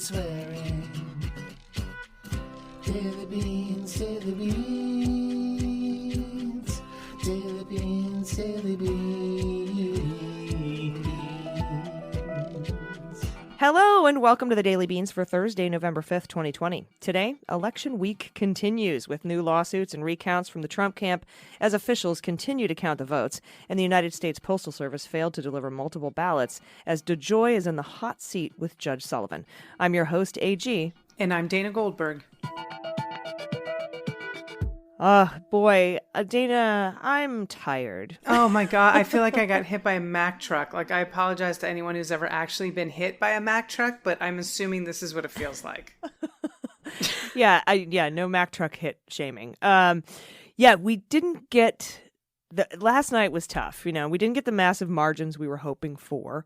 swearing. Daily beans, daily beans. Daily beans, daily beans. Hello and welcome to the Daily Beans for Thursday, November 5th, 2020. Today, election week continues with new lawsuits and recounts from the Trump camp as officials continue to count the votes, and the United States Postal Service failed to deliver multiple ballots as DeJoy is in the hot seat with Judge Sullivan. I'm your host, AG. And I'm Dana Goldberg. Dana, I'm tired. Oh my God, I feel like I got hit by a Mack truck. Like, I apologize to anyone who's ever actually been hit by a Mack truck, but I'm assuming this is what it feels like. No Mack truck hit shaming. We didn't get last night was tough. We didn't get the massive margins we were hoping for.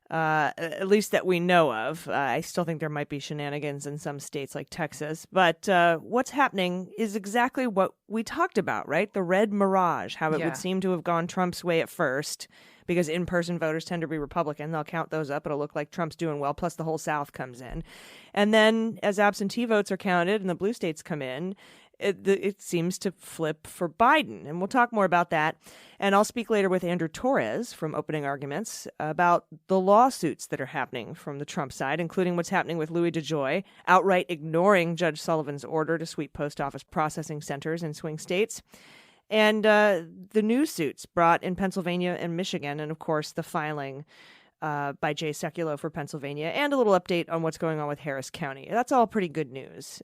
At least that we know of. I still think there might be shenanigans in some states like Texas. But what's happening is exactly what we talked about, right? The red mirage, how it would seem to have gone Trump's way at first, because in-person voters tend to be Republican. They'll count those up. It'll look like Trump's doing well, plus the whole South comes in. And then as absentee votes are counted and the blue states come in, it seems to flip for Biden. And we'll talk more about that. And I'll speak later with Andrew Torrez from Opening Arguments about the lawsuits that are happening from the Trump side, including what's happening with Louis DeJoy, outright ignoring Judge Sullivan's order to sweep post office processing centers in swing states, and the new suits brought in Pennsylvania and Michigan, and, of course, the filing by Jay Sekulow for Pennsylvania, and a little update on what's going on with Harris County. That's all pretty good news.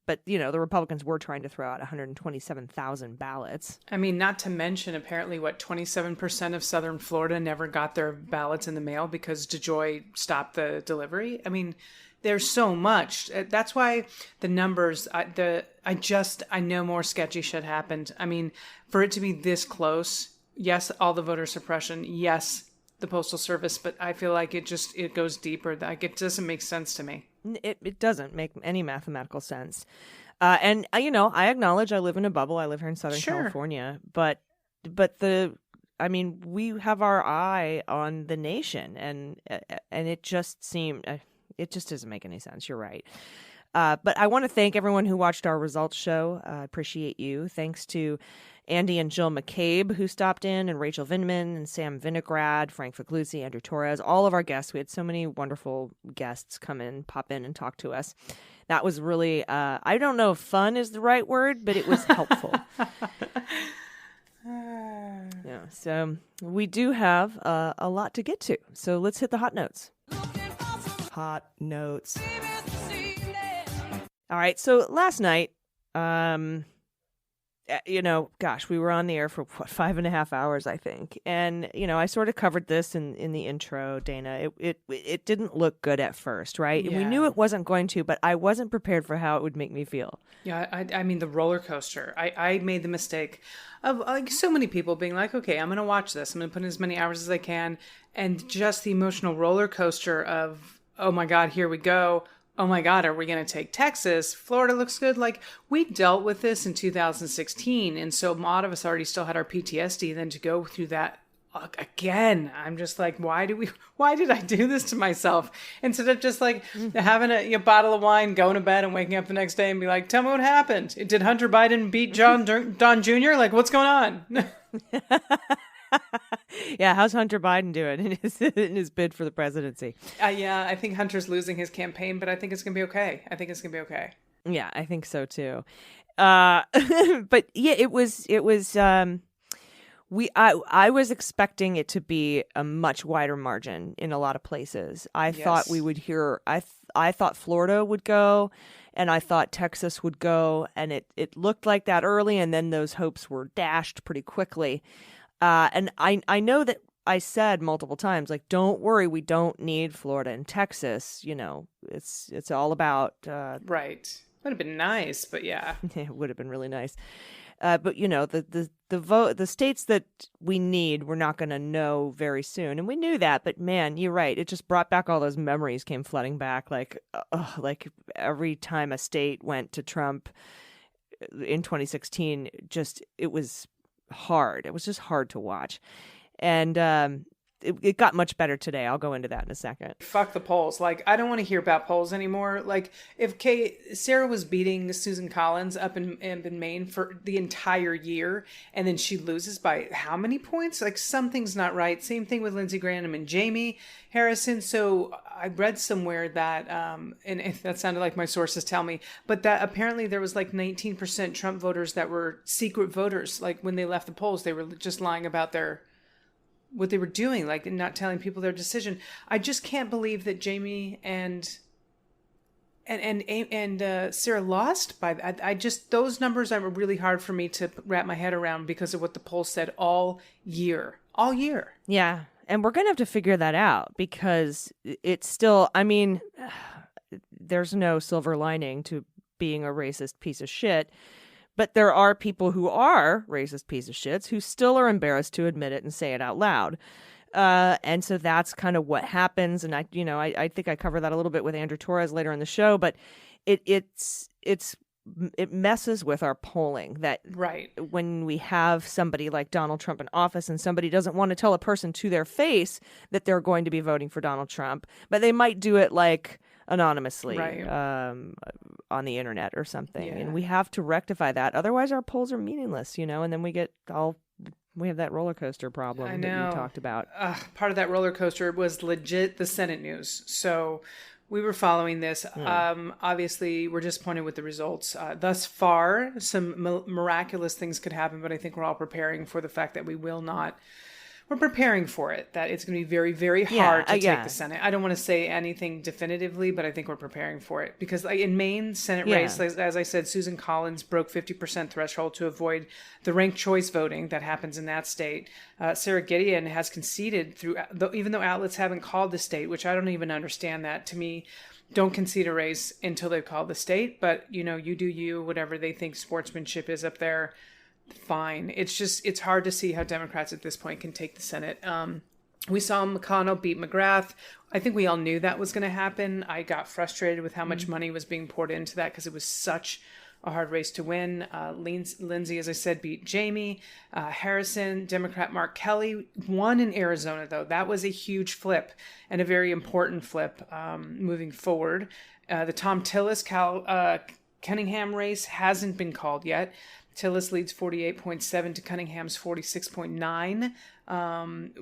But, the Republicans were trying to throw out 127,000 ballots. I mean, not to mention, apparently, 27% of Southern Florida never got their ballots in the mail because DeJoy stopped the delivery. I mean, there's so much. That's why the numbers, I know more sketchy shit happened. I mean, for it to be this close, yes, all the voter suppression, yes, the Postal Service, but I feel like it goes deeper. Like, it doesn't make sense to me. It doesn't make any mathematical sense. I acknowledge I live in a bubble. I live here in Southern California, but we have our eye on the nation, and it just doesn't make any sense. You're right. But I want to thank everyone who watched our results show. I appreciate you. Thanks to Andy and Jill McCabe, who stopped in, and Rachel Vindman, and Sam Vinograd, Frank Figluzzi, Andrew Torrez, all of our guests. We had so many wonderful guests pop in and talk to us. That was really, I don't know if fun is the right word, but it was helpful. So we do have a lot to get to. So let's hit the hot notes. Hot notes. All right, so last night, we were on the air for 5.5 hours, I think. And, I sort of covered this in the intro, Dana. It didn't look good at first, right? Yeah. We knew it wasn't going to, but I wasn't prepared for how it would make me feel. Yeah, I mean, the roller coaster. I made the mistake of, like so many people, being like, okay, I'm going to watch this. I'm going to put in as many hours as I can. And just the emotional roller coaster of, oh my God, here we go. Oh my God, are we going to take Texas? Florida looks good. Like, we dealt with this in 2016. And so a lot of us already still had our PTSD. Then to go through that again, I'm just like, why did I do this to myself? Instead of just like having a bottle of wine, going to bed and waking up the next day and be like, tell me what happened. Did Hunter Biden beat Don Jr.? Like, what's going on? Yeah, how's Hunter Biden doing in his bid for the presidency? I think Hunter's losing his campaign, but I think it's going to be okay. Yeah, I think so too. But yeah, it was. I was expecting it to be a much wider margin in a lot of places. I thought we would hear. I thought Florida would go, and I thought Texas would go, and it looked like that early, and then those hopes were dashed pretty quickly. And I know that I said multiple times, like, don't worry, we don't need Florida and Texas. It's all about right. Would have been nice, but yeah, it would have been really nice. But the states that we need, we're not going to know very soon, and we knew that. But man, you're right. It just brought back all those memories, came flooding back. Like every time a state went to Trump in 2016, it was hard. It was just hard to watch. And it got much better today. I'll go into that in a second. Fuck the polls. Like, I don't want to hear about polls anymore. Like, if Sarah was beating Susan Collins up in Maine for the entire year, and then she loses by how many points? Like, something's not right. Same thing with Lindsey Graham and Jamie Harrison. So I read somewhere that, and if that sounded like my sources tell me, but that apparently there was like 19% Trump voters that were secret voters. Like, when they left the polls, they were just lying about what they were doing, like not telling people their decision. I just can't believe that Jamie and Sarah lost by. I just, those numbers are really hard for me to wrap my head around because of what the polls said all year. Yeah, and we're gonna have to figure that out because it's still. I mean, there's no silver lining to being a racist piece of shit. But there are people who are racist piece of shits who still are embarrassed to admit it and say it out loud. And so that's kind of what happens. And I think I cover that a little bit with Andrew Torrez later in the show, but it messes with our polling that right when we have somebody like Donald Trump in office and somebody doesn't want to tell a person to their face that they're going to be voting for Donald Trump, but they might do it like anonymously on the internet or something. And we have to rectify that. Otherwise our polls are meaningless, and then we have that roller coaster problem that you talked about. Part of that roller coaster was legit the Senate news. So we were following this. Obviously, we're disappointed with the results. Thus far, some miraculous things could happen, but I think we're all preparing for the fact that we will not. We're preparing for it, that it's going to be very, very hard to take the Senate. I don't want to say anything definitively, but I think we're preparing for it. Because like in Maine Senate race, as I said, Susan Collins broke 50% threshold to avoid the ranked choice voting that happens in that state. Sarah Gideon has conceded even though outlets haven't called the state, which I don't even understand that. To me, don't concede a race until they've called the state. But, you do you, whatever they think sportsmanship is up there. Fine. It's hard to see how Democrats at this point can take the Senate. We saw McConnell beat McGrath. I think we all knew that was going to happen. I got frustrated with how much money was being poured into that because it was such a hard race to win. Lindsey, as I said, beat Jamie. Harrison, Democrat Mark Kelly won in Arizona, though. That was a huge flip and a very important flip moving forward. The Tom Tillis Cunningham race hasn't been called yet. Tillis leads 48.7 to Cunningham's 46.9.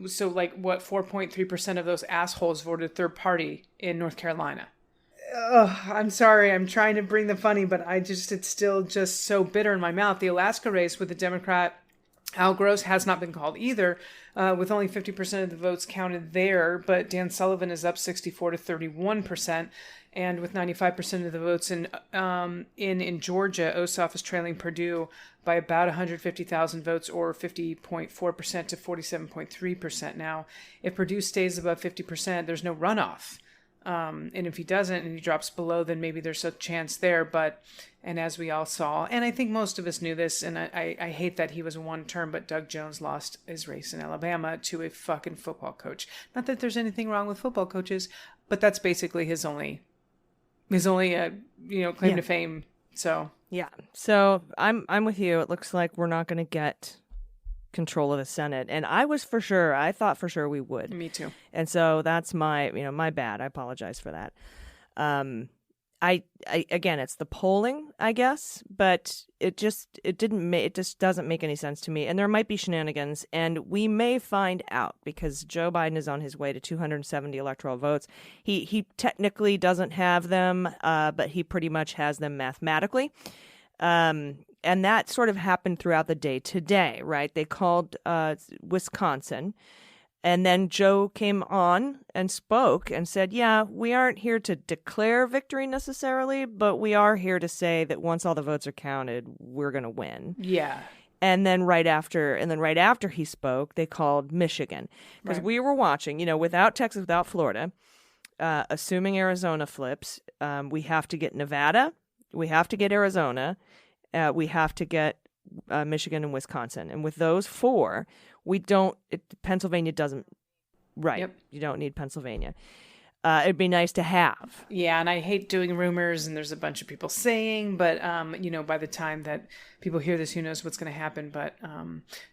So 4.3% of those assholes voted third party in North Carolina. I'm sorry. I'm trying to bring the funny, but it's still just so bitter in my mouth. The Alaska race with the Democrat Al Gross has not been called either, with only 50% of the votes counted there, but Dan Sullivan is up 64 to 31%. And with 95% of the votes in Georgia, Ossoff is trailing Purdue by about 150,000 votes, or 50.4% to 47.3%. Now, if Purdue stays above 50%, there's no runoff. And if he doesn't and he drops below, then maybe there's a chance there. And as we all saw, and I think most of us knew this, and I hate that he was one term, but Doug Jones lost his race in Alabama to a fucking football coach. Not that there's anything wrong with football coaches, but that's basically his only claim to fame. So so I'm with you. It looks like we're not going to get control of the Senate, and I thought for sure we would. Me too. And so that's my bad. I apologize for that. Again, it's the polling, I guess, but it just doesn't make any sense to me. And there might be shenanigans, and we may find out because Joe Biden is on his way to 270 electoral votes. He technically doesn't have them, but he pretty much has them mathematically. And that sort of happened throughout the day today, right? They called Wisconsin. And then Joe came on and spoke and said, we aren't here to declare victory necessarily, but we are here to say that once all the votes are counted, we're going to win. Yeah. And then right after he spoke, they called Michigan. Because we were watching, without Texas, without Florida, assuming Arizona flips, we have to get Nevada, we have to get Arizona, we have to get Michigan and Wisconsin. And with those four, Pennsylvania doesn't, right. Yep. You don't need Pennsylvania. It'd be nice to have. Yeah, and I hate doing rumors, and there's a bunch of people saying, but by the time that people hear this, who knows what's going to happen? But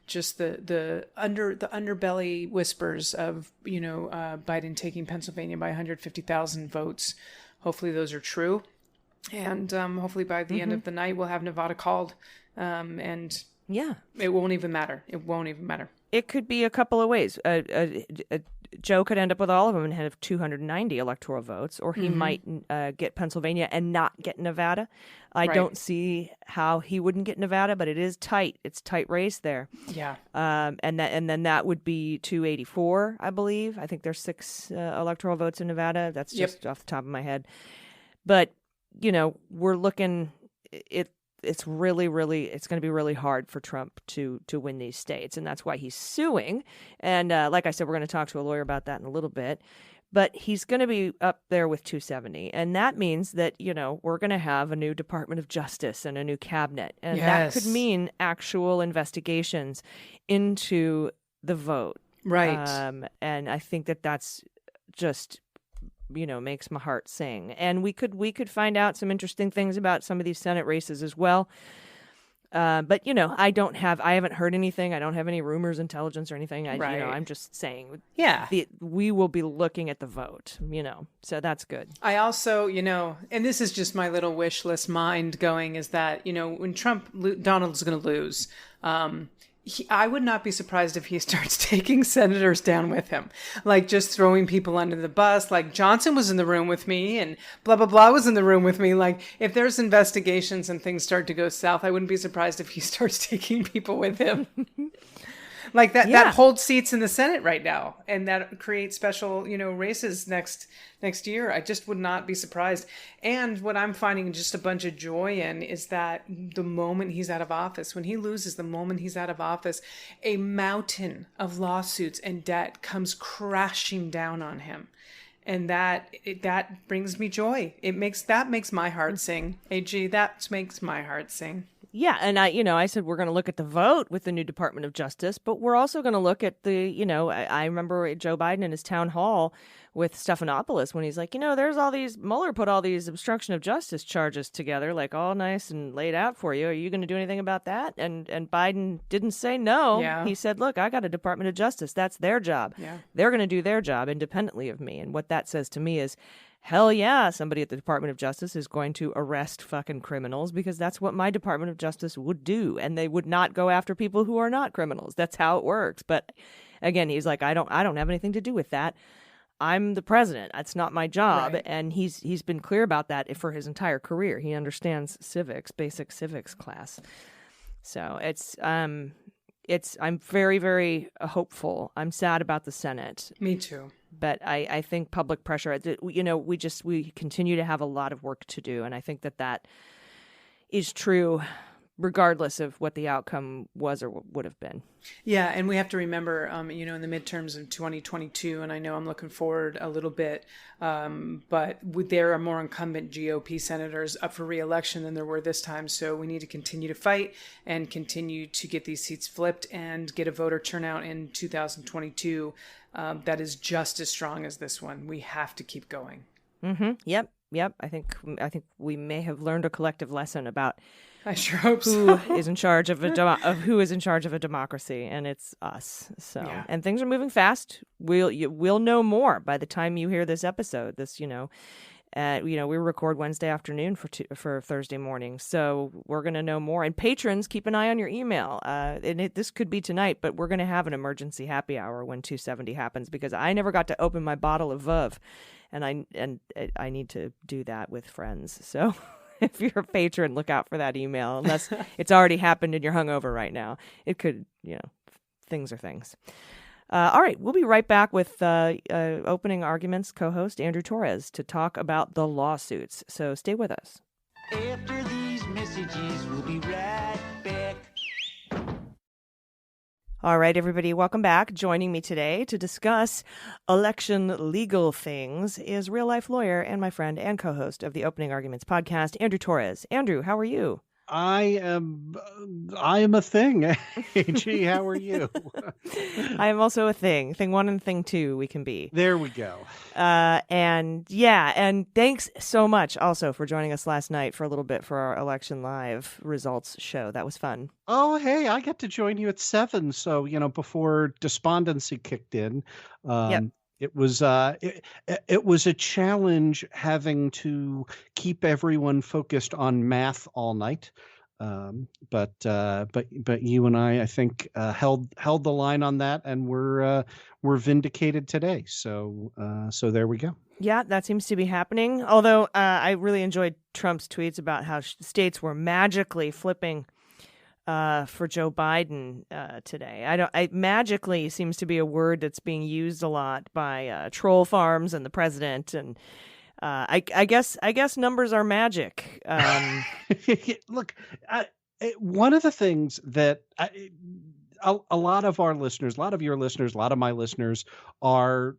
just the underbelly whispers of Biden taking Pennsylvania by 150,000 votes. Hopefully, those are true, and hopefully by the end of the night, we'll have Nevada called, and yeah, it won't even matter. It won't even matter. It could be a couple of ways. Joe could end up with all of them and have 290 electoral votes, or he might get Pennsylvania and not get Nevada. I don't see how he wouldn't get Nevada, but it is tight. It's a tight race there. Yeah. And then that would be 284, I believe. I think there's 6 electoral votes in Nevada. That's just off the top of my head. But, we're looking it's really, really, it's going to be really hard for Trump to win these states. And that's why he's suing. And like I said, we're going to talk to a lawyer about that in a little bit. But he's going to be up there with 270. And that means that, we're going to have a new Department of Justice and a new cabinet. And that could mean actual investigations into the vote. Right. And I think that's just makes my heart sing. And we could find out some interesting things about some of these Senate races as well. But I haven't heard anything. I don't have any rumors, intelligence, or anything. I'm just saying. Yeah. We will be looking at the vote. So that's good. I also, and this is just my little wish list mind going, is that when Donald's going to lose. I would not be surprised if he starts taking senators down with him, like just throwing people under the bus. Like Johnson was in the room with me and blah, blah, blah was in the room with me. Like if there's investigations and things start to go south, I wouldn't be surprised if he starts taking people with him. Like that holds seats in the Senate right now, and that creates special, races next year. I just would not be surprised. And what I'm finding just a bunch of joy in is that the moment he's out of office, when he loses, the moment he's out of office, a mountain of lawsuits and debt comes crashing down on him. And that brings me joy. That makes my heart sing. AG, that makes my heart sing. Yeah, and I said we're going to look at the vote with the new Department of Justice, but we're also going to look at the, I remember Joe Biden in his town hall with Stephanopoulos when he's like, there's all these, Mueller put all these obstruction of justice charges together, like all nice and laid out for you. Are you going to do anything about that? And Biden didn't say no. Yeah. He said, look, I got a Department of Justice. That's their job. Yeah. They're going to do their job independently of me. And what that says to me is, hell yeah, somebody at the Department of Justice is going to arrest fucking criminals, because that's what my Department of Justice would do. And they would not go after people who are not criminals. That's how it works. But again, he's like, I don't have anything to do with that. I'm the president. That's not my job. Right. And he's been clear about that for his entire career. He understands civics, basic civics class. So I'm very, very hopeful. I'm sad about the Senate. Me too. But I think public pressure, we continue to have a lot of work to do. And I think that is true regardless of what the outcome was or would have been. Yeah, and we have to remember, in the midterms of 2022, and I know I'm looking forward a little bit, but there are more incumbent GOP senators up for re-election than there were this time. So we need to continue to fight and continue to get these seats flipped and get a voter turnout in 2022 that is just as strong as this one. We have to keep going. Mm-hmm. Yep. I think we may have learned a collective lesson about I sure hope so. Who is in charge of a democracy, and it's us. So, yeah. And things are moving fast. We'll know more by the time you hear this episode. We record Wednesday afternoon for Thursday morning, so we're going to know more. And patrons, keep an eye on your email. This could be tonight, but we're going to have an emergency happy hour when 270 happens, because I never got to open my bottle of Veuve, and I need to do that with friends. So. If you're a patron, look out for that email, unless it's already happened and you're hungover right now. It could, things are things. All right, we'll be right back with Opening Arguments co-host Andrew Torrez to talk about the lawsuits. So stay with us. After these messages, we'll be right back. All right, everybody, welcome back. Joining me today to discuss election legal things is real-life lawyer and my friend and co-host of the Opening Arguments podcast, Andrew Torrez. Andrew, how are you? I am a thing. AG, how are you? I am also a thing. Thing one and thing two we can be. There we go. And thanks so much also for joining us last night for a little bit for our Election Live results show. That was fun. Oh, hey, I got to join you at 7, so before despondency kicked in. Yep. It was it was a challenge having to keep everyone focused on math all night. But you and I think held the line on that, and we're vindicated today. So there we go. Yeah, that seems to be happening. Although I really enjoyed Trump's tweets about how states were magically flipping for Joe Biden today. Magically seems to be a word that's being used a lot by troll farms and the president, and I guess numbers are magic. Look, one of the things that a lot of our listeners, a lot of your listeners, a lot of my listeners are,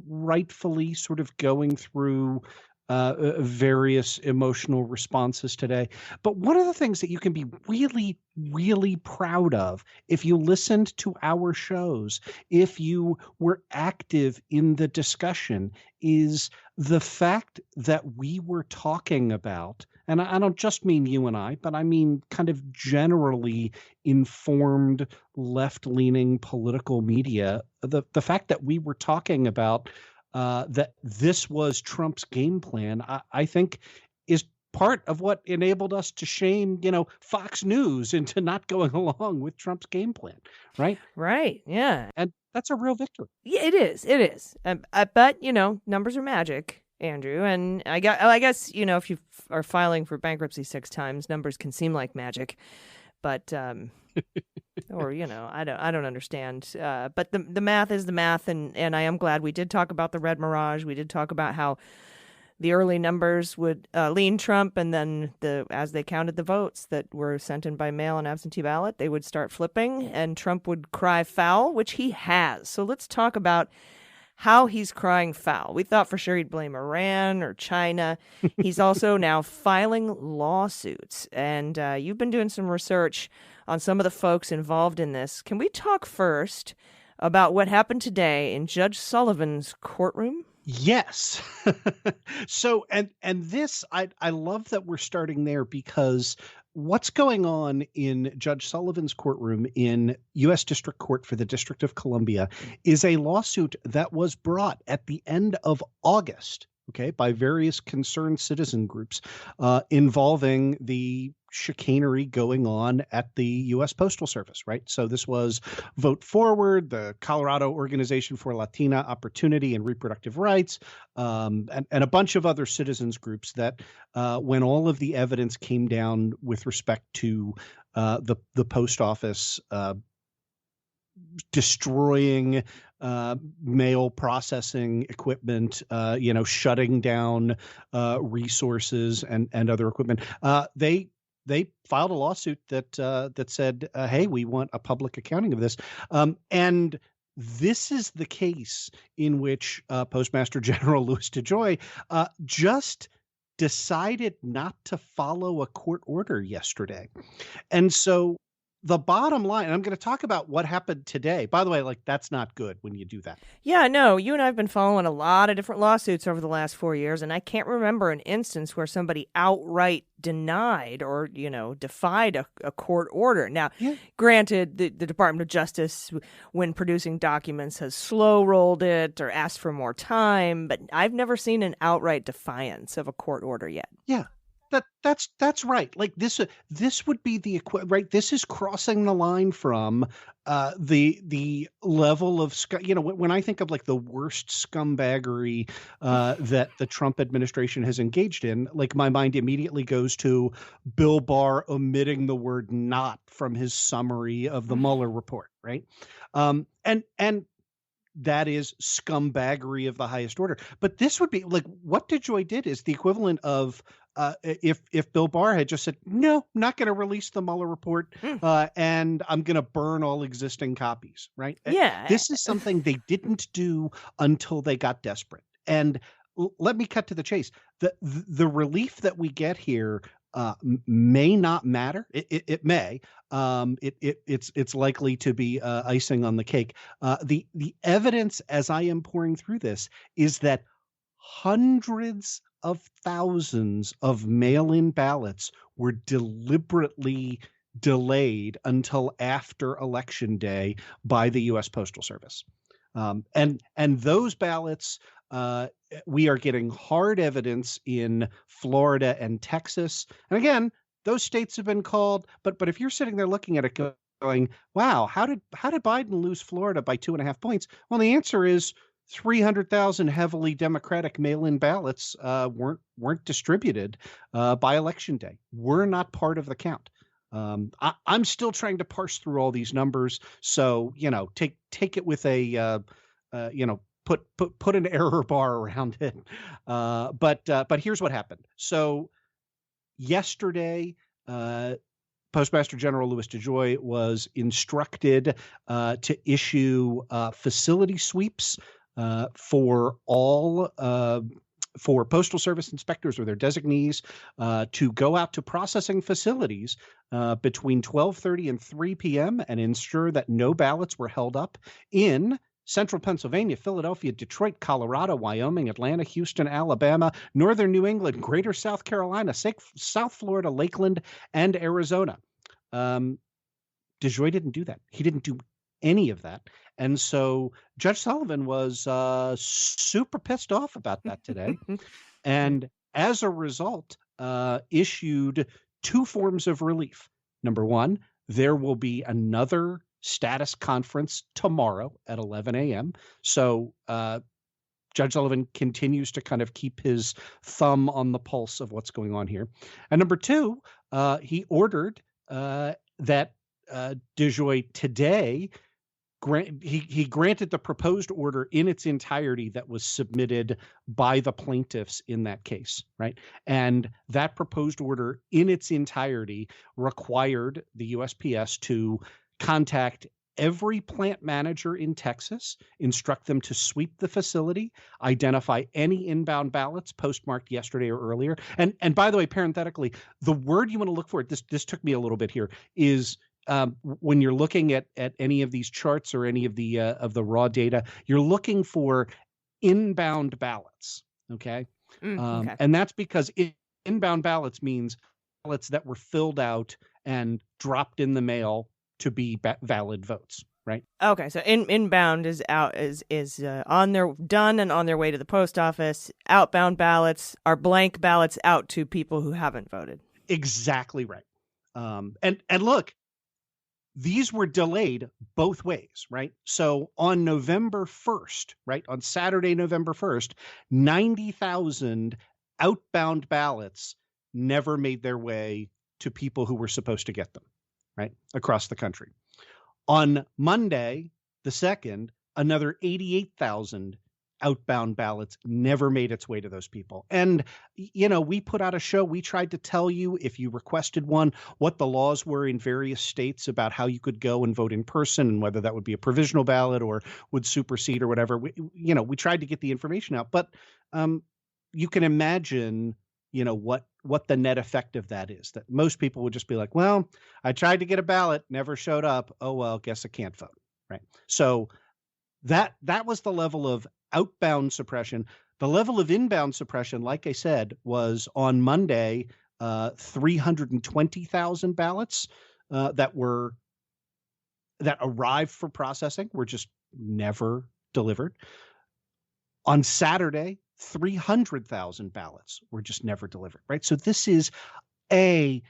rightfully sort of going through various emotional responses today. But one of the things that you can be really, really proud of if you listened to our shows, if you were active in the discussion, is the fact that we were talking about, and I don't just mean you and I, but I mean kind of generally informed left-leaning political media, the fact that we were talking about that this was Trump's game plan, I think is part of what enabled us to shame, Fox News into not going along with Trump's game plan, right? Right, yeah. And that's a real victory. Yeah, it is. It is. But, numbers are magic, Andrew. And I guess, if you are filing for bankruptcy 6 times, numbers can seem like magic. But, or, I don't understand. But the math is the math. And I am glad we did talk about the red mirage. We did talk about how the early numbers would lean Trump, and then as they counted the votes that were sent in by mail and absentee ballot, they would start flipping, and Trump would cry foul, which he has. So let's talk about how he's crying foul. We thought for sure he'd blame Iran or China. He's also now filing lawsuits, and you've been doing some research on some of the folks involved in this. Can we talk first about what happened today in Judge Sullivan's courtroom? Yes. So, and this, I love that we're starting there, because what's going on in Judge Sullivan's courtroom in U.S. District Court for the District of Columbia is a lawsuit that was brought at the end of August, by various concerned citizen groups involving the chicanery going on at the U.S. Postal Service, right? So this was Vote Forward, the Colorado Organization for Latina Opportunity and Reproductive Rights, and a bunch of other citizens groups that when all of the evidence came down with respect to the post office destroying mail processing equipment, shutting down resources and other equipment, they filed a lawsuit that said, hey, we want a public accounting of this. And this is the case in which Postmaster General Louis DeJoy just decided not to follow a court order yesterday. And so the bottom line, and I'm going to talk about what happened today. By the way, that's not good when you do that. Yeah, no, you and I have been following a lot of different lawsuits over the last 4 years, and I can't remember an instance where somebody outright denied or, defied a court order. Now, Granted, the Department of Justice, when producing documents, has slow-rolled it or asked for more time, but I've never seen an outright defiance of a court order yet. Yeah. That's right. This would be the right. This is crossing the line from the level of when I think of the worst scumbaggery that the Trump administration has engaged in, my mind immediately goes to Bill Barr omitting the word "not" from his summary of the Mueller report, right? And that is scumbaggery of the highest order. But this would be what DeJoy did is the equivalent of if Bill Barr had just said, no, I'm not going to release the Mueller report and I'm going to burn all existing copies, right? Yeah. This is something they didn't do until they got desperate. And let me cut to the chase. The relief that we get here may not matter. It may. It's likely to be icing on the cake. The evidence, as I am pouring through this, is that hundreds of thousands of mail-in ballots were deliberately delayed until after Election Day by the U.S. Postal Service. And those ballots, we are getting hard evidence in Florida and Texas. And again, those states have been called, but if you're sitting there looking at it going, wow, how did Biden lose Florida by 2.5 points? Well, the answer is 300,000 heavily Democratic mail-in ballots weren't distributed by Election Day. We're not part of the count. I'm still trying to parse through all these numbers. So, take it with a, put an error bar around it. But here's what happened. So yesterday, Postmaster General Louis DeJoy was instructed to issue facility sweeps for all for Postal Service inspectors or their designees to go out to processing facilities between 12:30 and 3 p.m. and ensure that no ballots were held up in Central Pennsylvania, Philadelphia, Detroit, Colorado, Wyoming, Atlanta, Houston, Alabama, Northern New England, Greater South Carolina, South Florida, Lakeland, and Arizona. DeJoy didn't do that. He didn't do any of that. And so Judge Sullivan was super pissed off about that today. And as a result, issued 2 forms of relief. Number one, there will be another status conference tomorrow at 11 a.m. So Judge Sullivan continues to kind of keep his thumb on the pulse of what's going on here. And number two, he ordered that DeJoy today he granted the proposed order in its entirety that was submitted by the plaintiffs in that case, right? And that proposed order in its entirety required the USPS to contact every plant manager in Texas, instruct them to sweep the facility, identify any inbound ballots postmarked yesterday or earlier. And by the way, parenthetically, the word you want to look for, this took me a little bit here, is when you're looking at any of these charts or any of the raw data, you're looking for inbound ballots. Okay. Okay. And that's because inbound ballots means ballots that were filled out and dropped in the mail to be valid votes. Right. Okay. So inbound is out is on their done and on their way to the post office. Outbound ballots are blank ballots out to people who haven't voted. Exactly right. And look, these were delayed both ways, right? So on November 1st, right, on Saturday, November 1st, 90,000 outbound ballots never made their way to people who were supposed to get them, right, across the country. On Monday, the 2nd, another 88,000 outbound ballots never made its way to those people. And, we put out a show. We tried to tell you, if you requested one, what the laws were in various states about how you could go and vote in person and whether that would be a provisional ballot or would supersede or whatever. We tried to get the information out, but you can imagine, what the net effect of that is, that most people would just be like, well, I tried to get a ballot, never showed up. Oh, well, guess I can't vote. Right. So that was the level of outbound suppression. The level of inbound suppression, like I said, was on Monday, 320,000 ballots that arrived for processing were just never delivered. On Saturday, 300,000 ballots were just never delivered, right? So this is a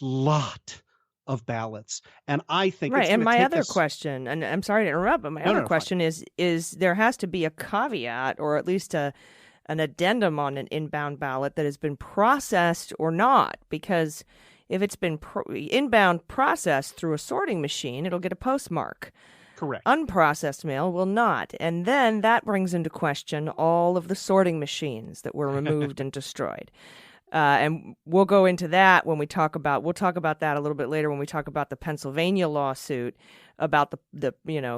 lot of ballots. And I think right. And my other question, and I'm sorry to interrupt, but my other question is there has to be a caveat or at least an addendum on an inbound ballot that has been processed or not, because if it's been inbound processed through a sorting machine, it'll get a postmark. Correct. Unprocessed mail will not. And then that brings into question all of the sorting machines that were removed and destroyed. And we'll go into that when we'll talk about that a little bit later when we talk about the Pennsylvania lawsuit about the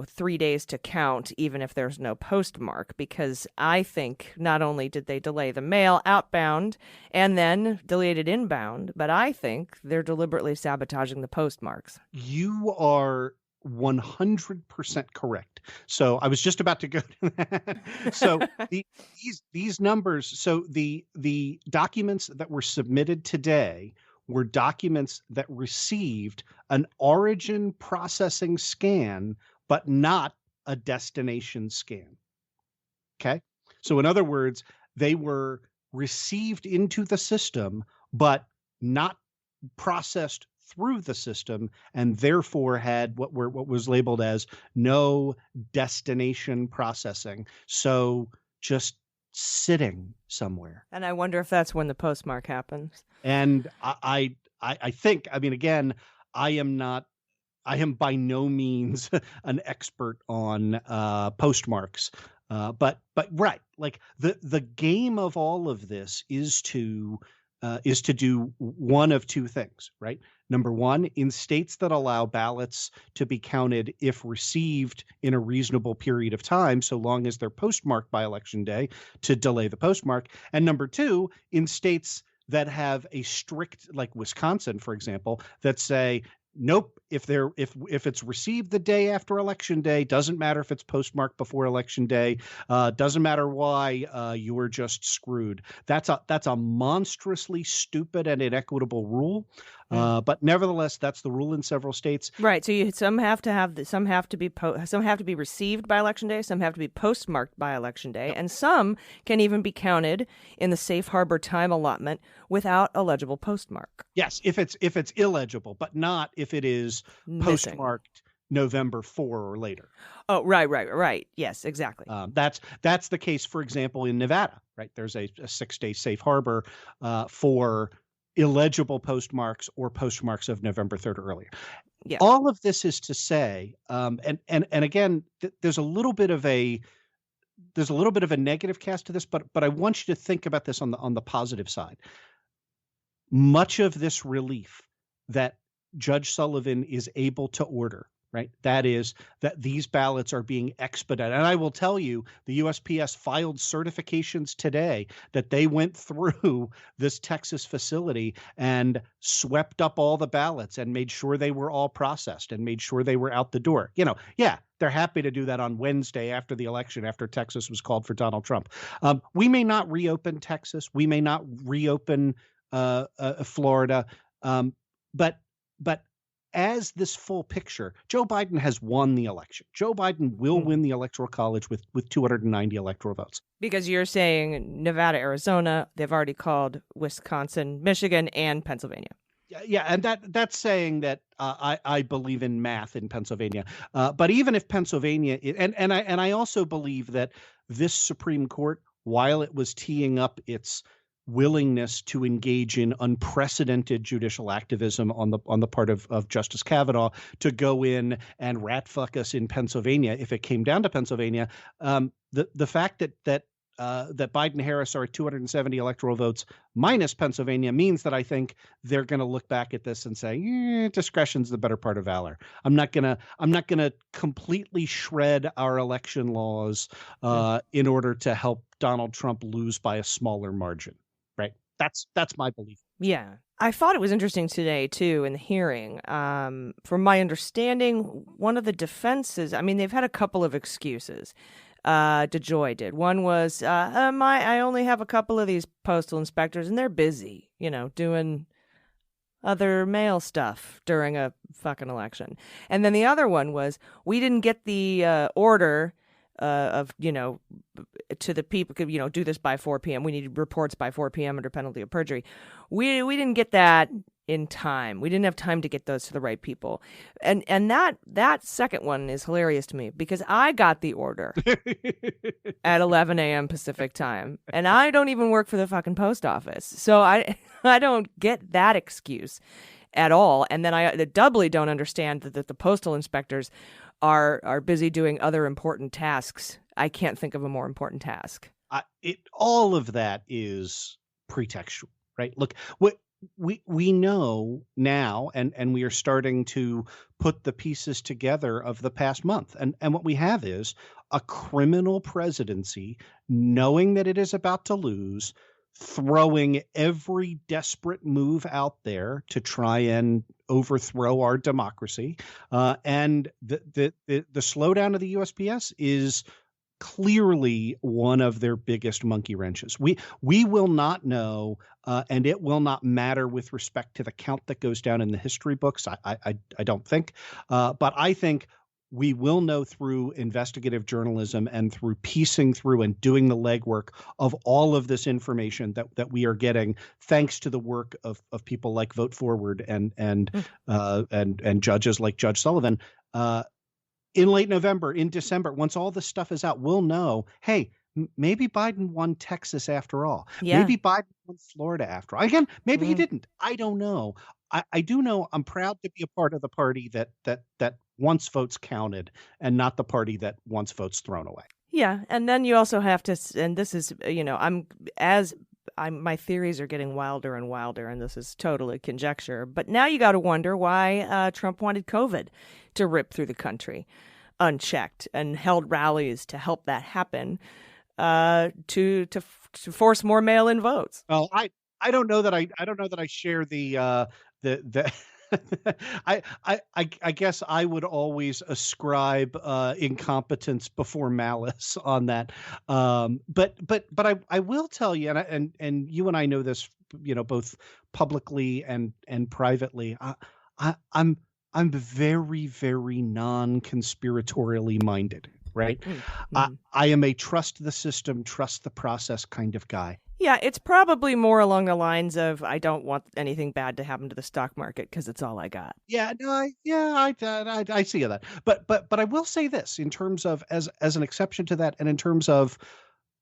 3 days to count even if there's no postmark, because I think not only did they delay the mail outbound and then delayed it inbound, but I think they're deliberately sabotaging the postmarks. You are 100% correct. So I was just about to go to that. So these numbers, so the documents that were submitted today were documents that received an origin processing scan, but not a destination scan. Okay. So in other words, they were received into the system, but not processed through the system, and therefore had what was labeled as no destination processing. So just sitting somewhere. And I wonder if that's when the postmark happens. And I think, I mean, again, I am by no means an expert on postmarks. But right, like the game of all of this is to do one of two things, right? Number one, in states that allow ballots to be counted if received in a reasonable period of time, so long as they're postmarked by Election Day, to delay the postmark. And number two, in states that have a strict, like Wisconsin, for example, that say, nope, if it's received the day after Election Day, doesn't matter if it's postmarked before Election Day, doesn't matter why, you're just screwed. That's a monstrously stupid and inequitable rule. But nevertheless, that's the rule in several states. Right. So some have to be received by Election Day, some have to be postmarked by Election Day, and some can even be counted in the safe harbor time allotment without a legible postmark. Yes, if it's illegible, but not if it is Missing. postmarked November 4 or later. Oh, right. Yes, exactly. That's the case, for example, in Nevada, right? There's a 6-day safe harbor for illegible postmarks or postmarks of November 3rd or earlier. Yeah. All of this is to say, and again, there's a little bit of a negative cast to this, but I want you to think about this on the positive side. Much of this relief that Judge Sullivan is able to order, right? That is that these ballots are being expedited. And I will tell you, the USPS filed certifications today that they went through this Texas facility and swept up all the ballots and made sure they were all processed and made sure they were out the door. Yeah, they're happy to do that on Wednesday after the election, after Texas was called for Donald Trump. We may not reopen Texas. We may not reopen Florida. But as this full picture, Joe Biden has won the election. Joe Biden will win the Electoral College with 290 electoral votes. Because you're saying Nevada, Arizona, they've already called Wisconsin, Michigan, and Pennsylvania. Yeah, and that's saying that I believe in math in Pennsylvania. But even if Pennsylvania, and I also believe that this Supreme Court, while it was teeing up its willingness to engage in unprecedented judicial activism on the part of Justice Kavanaugh to go in and rat fuck us in Pennsylvania if it came down to Pennsylvania, the fact that Biden and Harris are at 270 electoral votes minus Pennsylvania means that I think they're going to look back at this and say, discretion's the better part of valor. I'm not gonna completely shred our election laws in order to help Donald Trump lose by a smaller margin. Right. That's my belief. Yeah. I thought it was interesting today, too, in the hearing. From my understanding, one of the defenses, I mean, they've had a couple of excuses. DeJoy did. One was, I only have a couple of these postal inspectors and they're busy, doing other mail stuff during a fucking election. And then the other one was, we didn't get the order of, to the people, do this by 4 p.m. We needed reports by 4 p.m. under penalty of perjury. We didn't get that in time. We didn't have time to get those to the right people. And that second one is hilarious to me because I got the order at 11 a.m. Pacific time, and I don't even work for the fucking post office. So I don't get that excuse at all. And then I doubly don't understand that the postal inspectors are busy doing other important tasks. I can't think of a more important task. All of that is pretextual, right? Look, what we know now, and we are starting to put the pieces together of the past month. And what we have is a criminal presidency knowing that it is about to lose, throwing every desperate move out there to try and overthrow our democracy. And the slowdown of the USPS is clearly one of their biggest monkey wrenches. We will not know, and it will not matter with respect to the count that goes down in the history books. I don't think, but I think we will know through investigative journalism and through piecing through and doing the legwork of all of this information that we are getting, thanks to the work of people like Vote Forward and judges like Judge Sullivan. In late November, in December, once all this stuff is out, we'll know, hey, maybe Biden won Texas after all. Yeah. Maybe Biden won Florida after all. Again, maybe he didn't. I don't know. I do know I'm proud to be a part of the party that wants votes counted and not the party that wants votes thrown away. Yeah. And then you also have to, and this is, my theories are getting wilder and wilder, and this is totally conjecture. But now you got to wonder why Trump wanted COVID to rip through the country unchecked and held rallies to help that happen, to force more mail-in votes. Well, I don't know that I share the I guess I would always ascribe incompetence before malice on that. But I will tell you, and you and I know this, both publicly and privately. I'm very, very non-conspiratorially minded, right? Mm-hmm. I am a trust the system, trust the process kind of guy. Yeah, it's probably more along the lines of I don't want anything bad to happen to the stock market because it's all I got. Yeah, no, I see that. But I will say this in terms of as an exception to that, and in terms of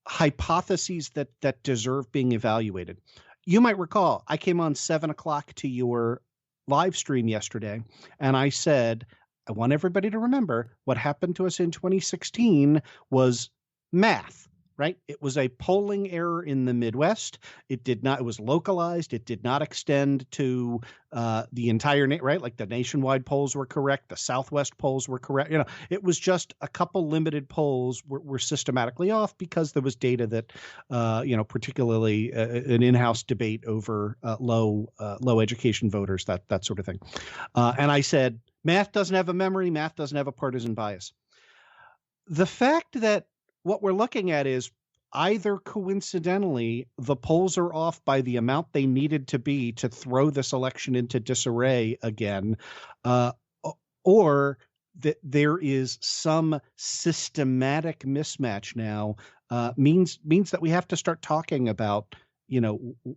hypotheses that deserve being evaluated. You might recall I came on 7 o'clock to your live stream yesterday, and I said, I want everybody to remember what happened to us in 2016 was math, right? It was a polling error in the Midwest. It was localized. It did not extend to the entire, right? Like the nationwide polls were correct. The Southwest polls were correct. It was just a couple limited polls were systematically off because there was data that, particularly an in-house debate over low education voters, that sort of thing. And I said, math doesn't have a memory. Math doesn't have a partisan bias. The fact that what we're looking at is either coincidentally the polls are off by the amount they needed to be to throw this election into disarray again, or that there is some systematic mismatch now, means that we have to start talking about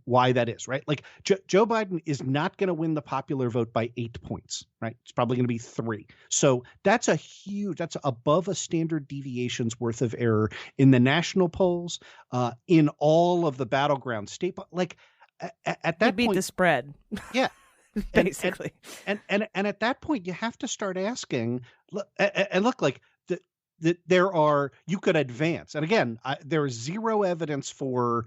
why that is, right? Like Joe Biden is not going to win the popular vote by 8 points, right? It's probably going to be 3. So that's that's above a standard deviation's worth of error in the national polls, in all of the battleground state. But like at that You beat point, the spread. Yeah. Basically. And at that point, you have to start asking, look like there are, you could advance. And again, there is zero evidence for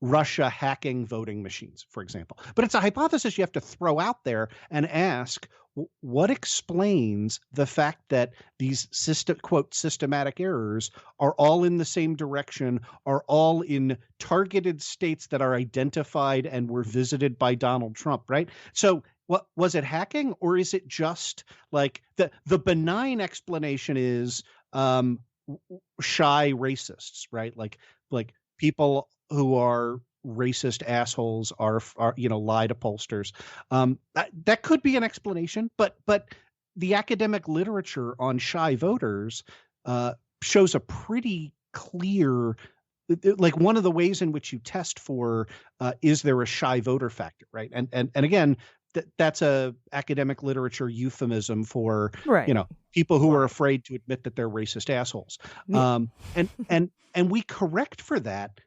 Russia hacking voting machines, for example. But it's a hypothesis you have to throw out there and ask, what explains the fact that these quote systematic errors are all in the same direction, are all in targeted states that are identified and were visited by Donald Trump, right? So what was it, hacking, or is it just like the benign explanation is shy racists, right? Like people who are racist assholes are lie to pollsters. That could be an explanation, but the academic literature on shy voters shows a pretty clear, like one of the ways in which you test for is there a shy voter factor, right? And again, that's a academic literature euphemism for Right. People who are afraid to admit that they're racist assholes. And we correct for that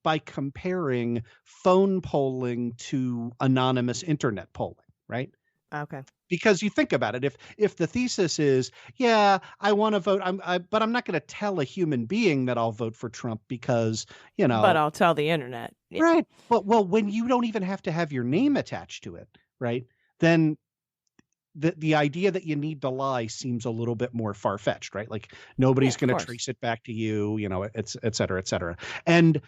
by comparing phone polling to anonymous internet polling, right? Okay. Because you think about it, if the thesis is, yeah, I want to vote, but I'm not going to tell a human being that I'll vote for Trump because, But I'll tell the internet. Yeah. right. But well, when you don't even have to have your name attached to it, right? Then the idea that you need to lie seems a little bit more far-fetched, right? Like nobody's of going to course. trace it back to you, et cetera, et cetera. And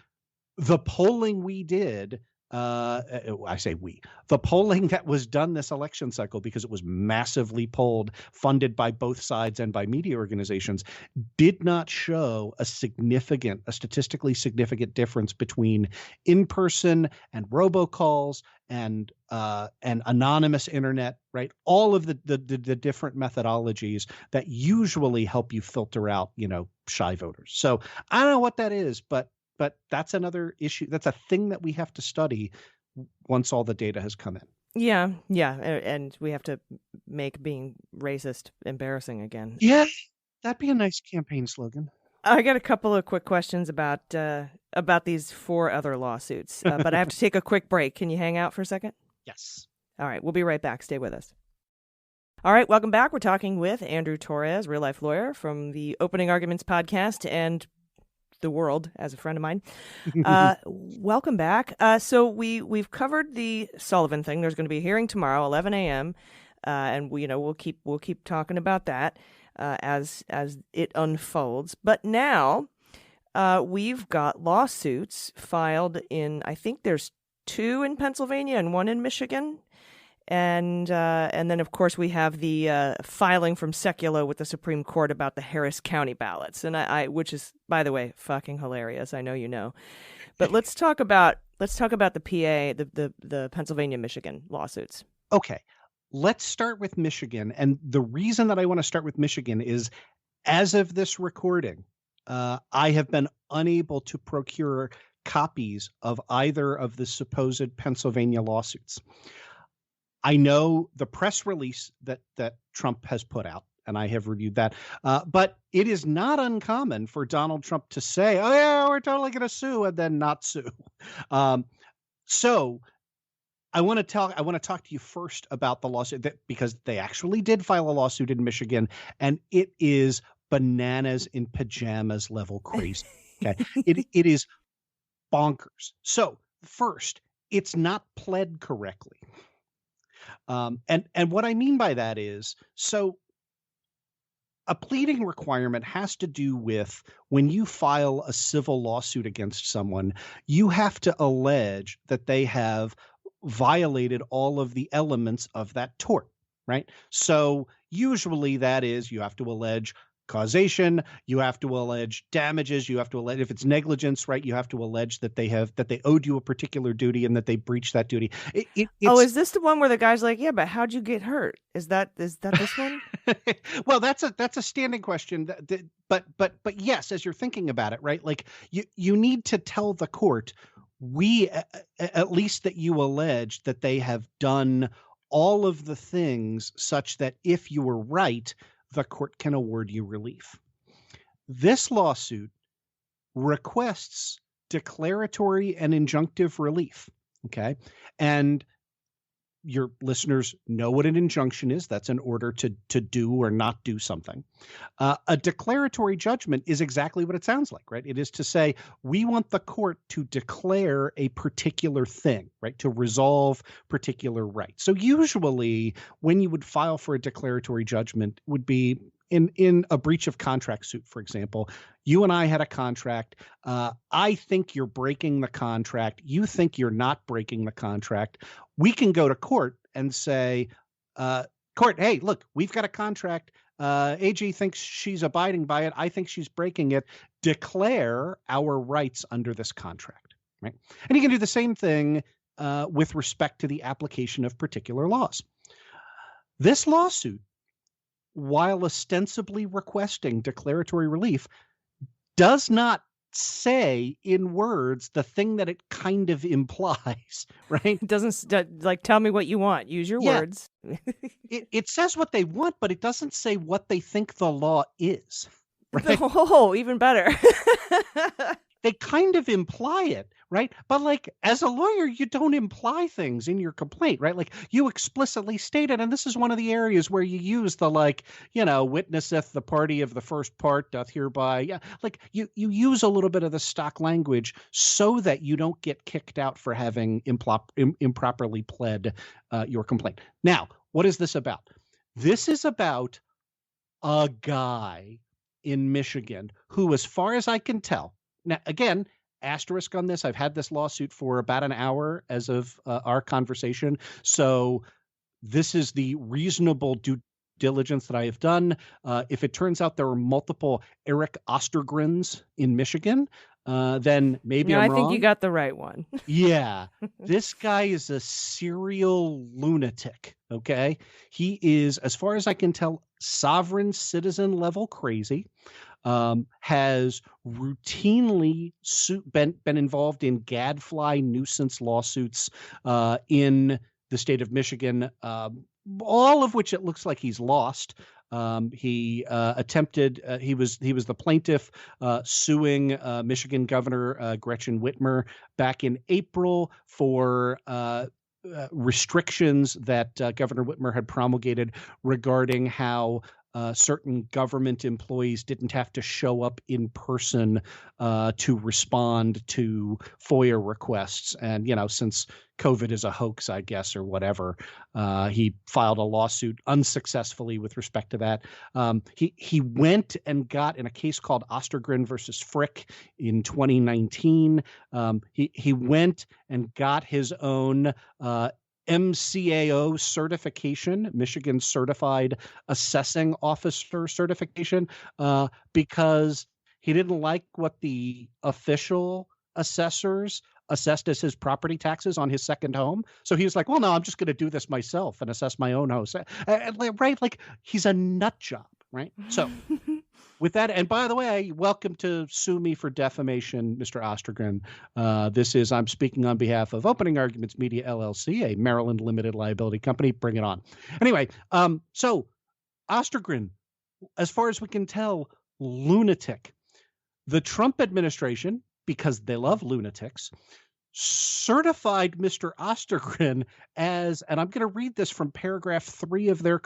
the polling we did, I say we, the polling that was done this election cycle, because it was massively polled, funded by both sides and by media organizations, did not show a statistically significant difference between in-person and robocalls and anonymous internet, right? All of the different methodologies that usually help you filter out, shy voters. So I don't know what that is, but that's another issue. That's a thing that we have to study once all the data has come in. Yeah. And we have to make being racist embarrassing again. Yeah, that'd be a nice campaign slogan. I got a couple of quick questions about these 4 other lawsuits, but I have to take a quick break. Can you hang out for a second? Yes. All right, we'll be right back. Stay with us. All right, welcome back. We're talking with Andrew Torrez, real-life lawyer from the Opening Arguments podcast and the world, as a friend of mine. Welcome back. So we've covered the Sullivan thing. There's going to be a hearing tomorrow, 11 a.m., and we'll keep talking about that as it unfolds. But now we've got lawsuits filed in, I think there's 2 in Pennsylvania and 1 in Michigan. And then, of course, we have the filing from Seculo with the Supreme Court about the Harris County ballots, and which is, by the way, fucking hilarious. I know you know, but let's talk about the PA, the Pennsylvania, Michigan lawsuits. Okay, let's start with Michigan, and the reason that I want to start with Michigan is, as of this recording, I have been unable to procure copies of either of the supposed Pennsylvania lawsuits. I know the press release that Trump has put out, and I have reviewed that. But it is not uncommon for Donald Trump to say, "Oh yeah, we're totally going to sue," and then not sue. So I want to talk to you first about the lawsuit, because they actually did file a lawsuit in Michigan, and it is bananas in pajamas level crazy. Okay, it is bonkers. So first, it's not pled correctly. And what I mean by that is, so a pleading requirement has to do with when you file a civil lawsuit against someone, you have to allege that they have violated all of the elements of that tort, right? So usually that is, you have to allege causation, you have to allege damages, you have to allege, if it's negligence, right, you have to allege that they owed you a particular duty and that they breached that duty. Is this the one where the guy's like, yeah, but how'd you get hurt? Is that this one? Well, that's a standing question, but yes, as you're thinking about it, right, like you need to tell the court, at least that you allege that they have done all of the things such that if you were right, the court can award you relief. This lawsuit requests declaratory and injunctive relief. Okay. And your listeners know what an injunction is. That's an order to do or not do something. A declaratory judgment is exactly what it sounds like, right? It is to say, we want the court to declare a particular thing, right? To resolve particular rights. So usually when you would file for a declaratory judgment would be in a breach of contract suit, for example. You and I had a contract. I think you're breaking the contract. You think you're not breaking the contract. We can go to court and say, court, hey, look, we've got a contract. AG thinks she's abiding by it. I think she's breaking it. Declare our rights under this contract, right? And you can do the same thing with respect to the application of particular laws. This lawsuit, while ostensibly requesting declaratory relief, does not say in words the thing that it kind of implies, right? It doesn't like tell me what you want. Use your words. It says what they want, but it doesn't say what they think the law is. Right? Oh, even better. they kind of imply it, right? But like as a lawyer, you don't imply things in your complaint, right? Like you explicitly state it, and this is one of the areas where you use the witnesseth the party of the first part doth hereby. Yeah, like you use a little bit of the stock language so that you don't get kicked out for having improperly pled your complaint. Now, what is this about? This is about a guy in Michigan who, as far as I can tell, now again, asterisk on this, I've had this lawsuit for about an hour as of our conversation. So this is the reasonable due diligence that I have done. If it turns out there are multiple Eric Ostergrens in Michigan, then maybe I'm I wrong. think you got the right one. Yeah, this guy is a serial lunatic. Okay. He is, as far as I can tell, sovereign citizen level crazy. Has routinely been involved in gadfly nuisance lawsuits in the state of Michigan, all of which it looks like he's lost. He attempted. He was the plaintiff suing Michigan Governor Gretchen Whitmer back in April for restrictions that Governor Whitmer had promulgated regarding how certain government employees didn't have to show up in person to respond to FOIA requests. And, since COVID is a hoax, I guess, or whatever, he filed a lawsuit unsuccessfully with respect to that. He went and got, in a case called Ostergren versus Frick in 2019, he went and got his own MCAO certification, Michigan Certified Assessing Officer certification, because he didn't like what the official assessors assessed as his property taxes on his second home. So he was like, well, no, I'm just going to do this myself and assess my own house. Right? Like he's a nut job, right? So with that, and by the way, welcome to sue me for defamation, Mr. Ostergren. I'm speaking on behalf of Opening Arguments Media LLC, a Maryland limited liability company. Bring it on. Anyway, so Ostergren, as far as we can tell, lunatic. The Trump administration, because they love lunatics, certified Mr. Ostergren as, and I'm going to read this from paragraph 2 of their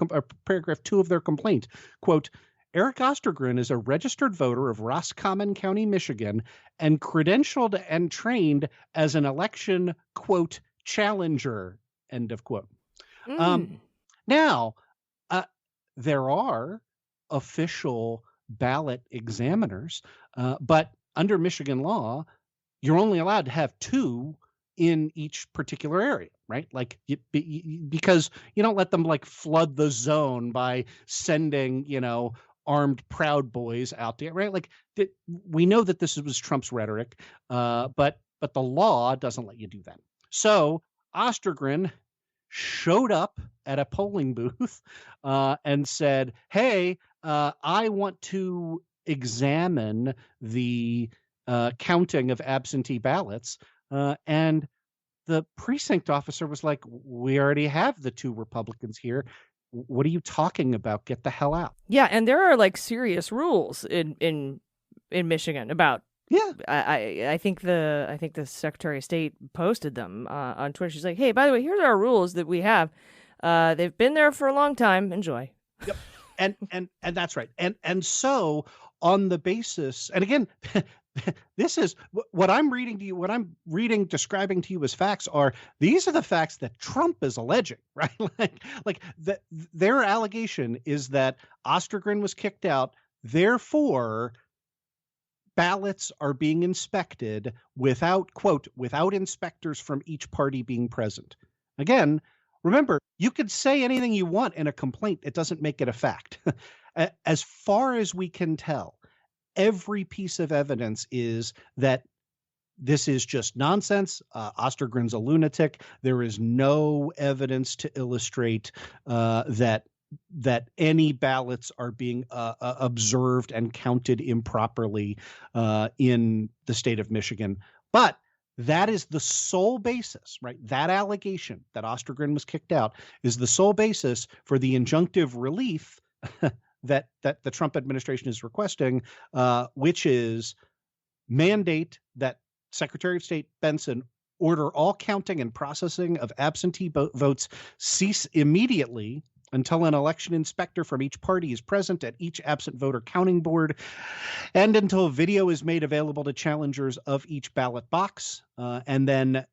complaint, quote, Eric Ostergren is a registered voter of Roscommon County, Michigan, and credentialed and trained as an election, quote, challenger, end of quote. Now, there are official ballot examiners, but under Michigan law, you're only allowed to have 2 in each particular area, right? Like because you don't let them like flood the zone by sending, armed Proud Boys out there, right? Like we know that this was Trump's rhetoric, but the law doesn't let you do that. So Ostergren showed up at a polling booth and said, hey, I want to examine the counting of absentee ballots. And the precinct officer was like, we already have the 2 Republicans here. What are you talking about? Get the hell out. Yeah, and there are like serious rules in Michigan about. Yeah, I think the Secretary of State posted them on Twitter. She's like, hey, by the way, here's our rules that we have. They've been there for a long time. Enjoy. Yep, and that's right. And so on the basis, and again, this is what I'm reading to you. What I'm describing to you as facts these are the facts that Trump is alleging, right? Their allegation is that Ostergren was kicked out. Therefore, ballots are being inspected without inspectors from each party being present. Again, remember, you could say anything you want in a complaint. It doesn't make it a fact. As far as we can tell, every piece of evidence is that this is just nonsense. Ostergren's a lunatic. There is no evidence to illustrate that any ballots are being observed and counted improperly in the state of Michigan. But that is the sole basis, right? That allegation that Ostergren was kicked out is the sole basis for the injunctive relief that the Trump administration is requesting, which is mandate that Secretary of State Benson order all counting and processing of absentee votes cease immediately until an election inspector from each party is present at each absent voter counting board, and until video is made available to challengers of each ballot box, and then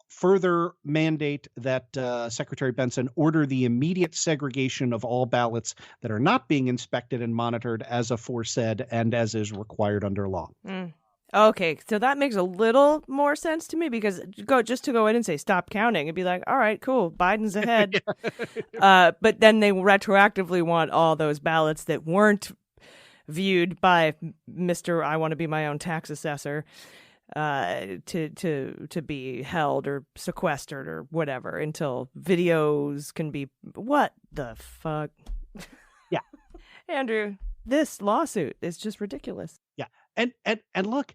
further mandate that Secretary Benson order the immediate segregation of all ballots that are not being inspected and monitored as aforesaid and as is required under law. Okay, so that makes a little more sense to me, because to go in and say stop counting and be like, all right, cool, Biden's ahead. But then they retroactively want all those ballots that weren't viewed by Mr. I want to be my own tax assessor to be held or sequestered or whatever until videos can be. What the fuck? Yeah. Andrew, this lawsuit is just ridiculous. Yeah. And look,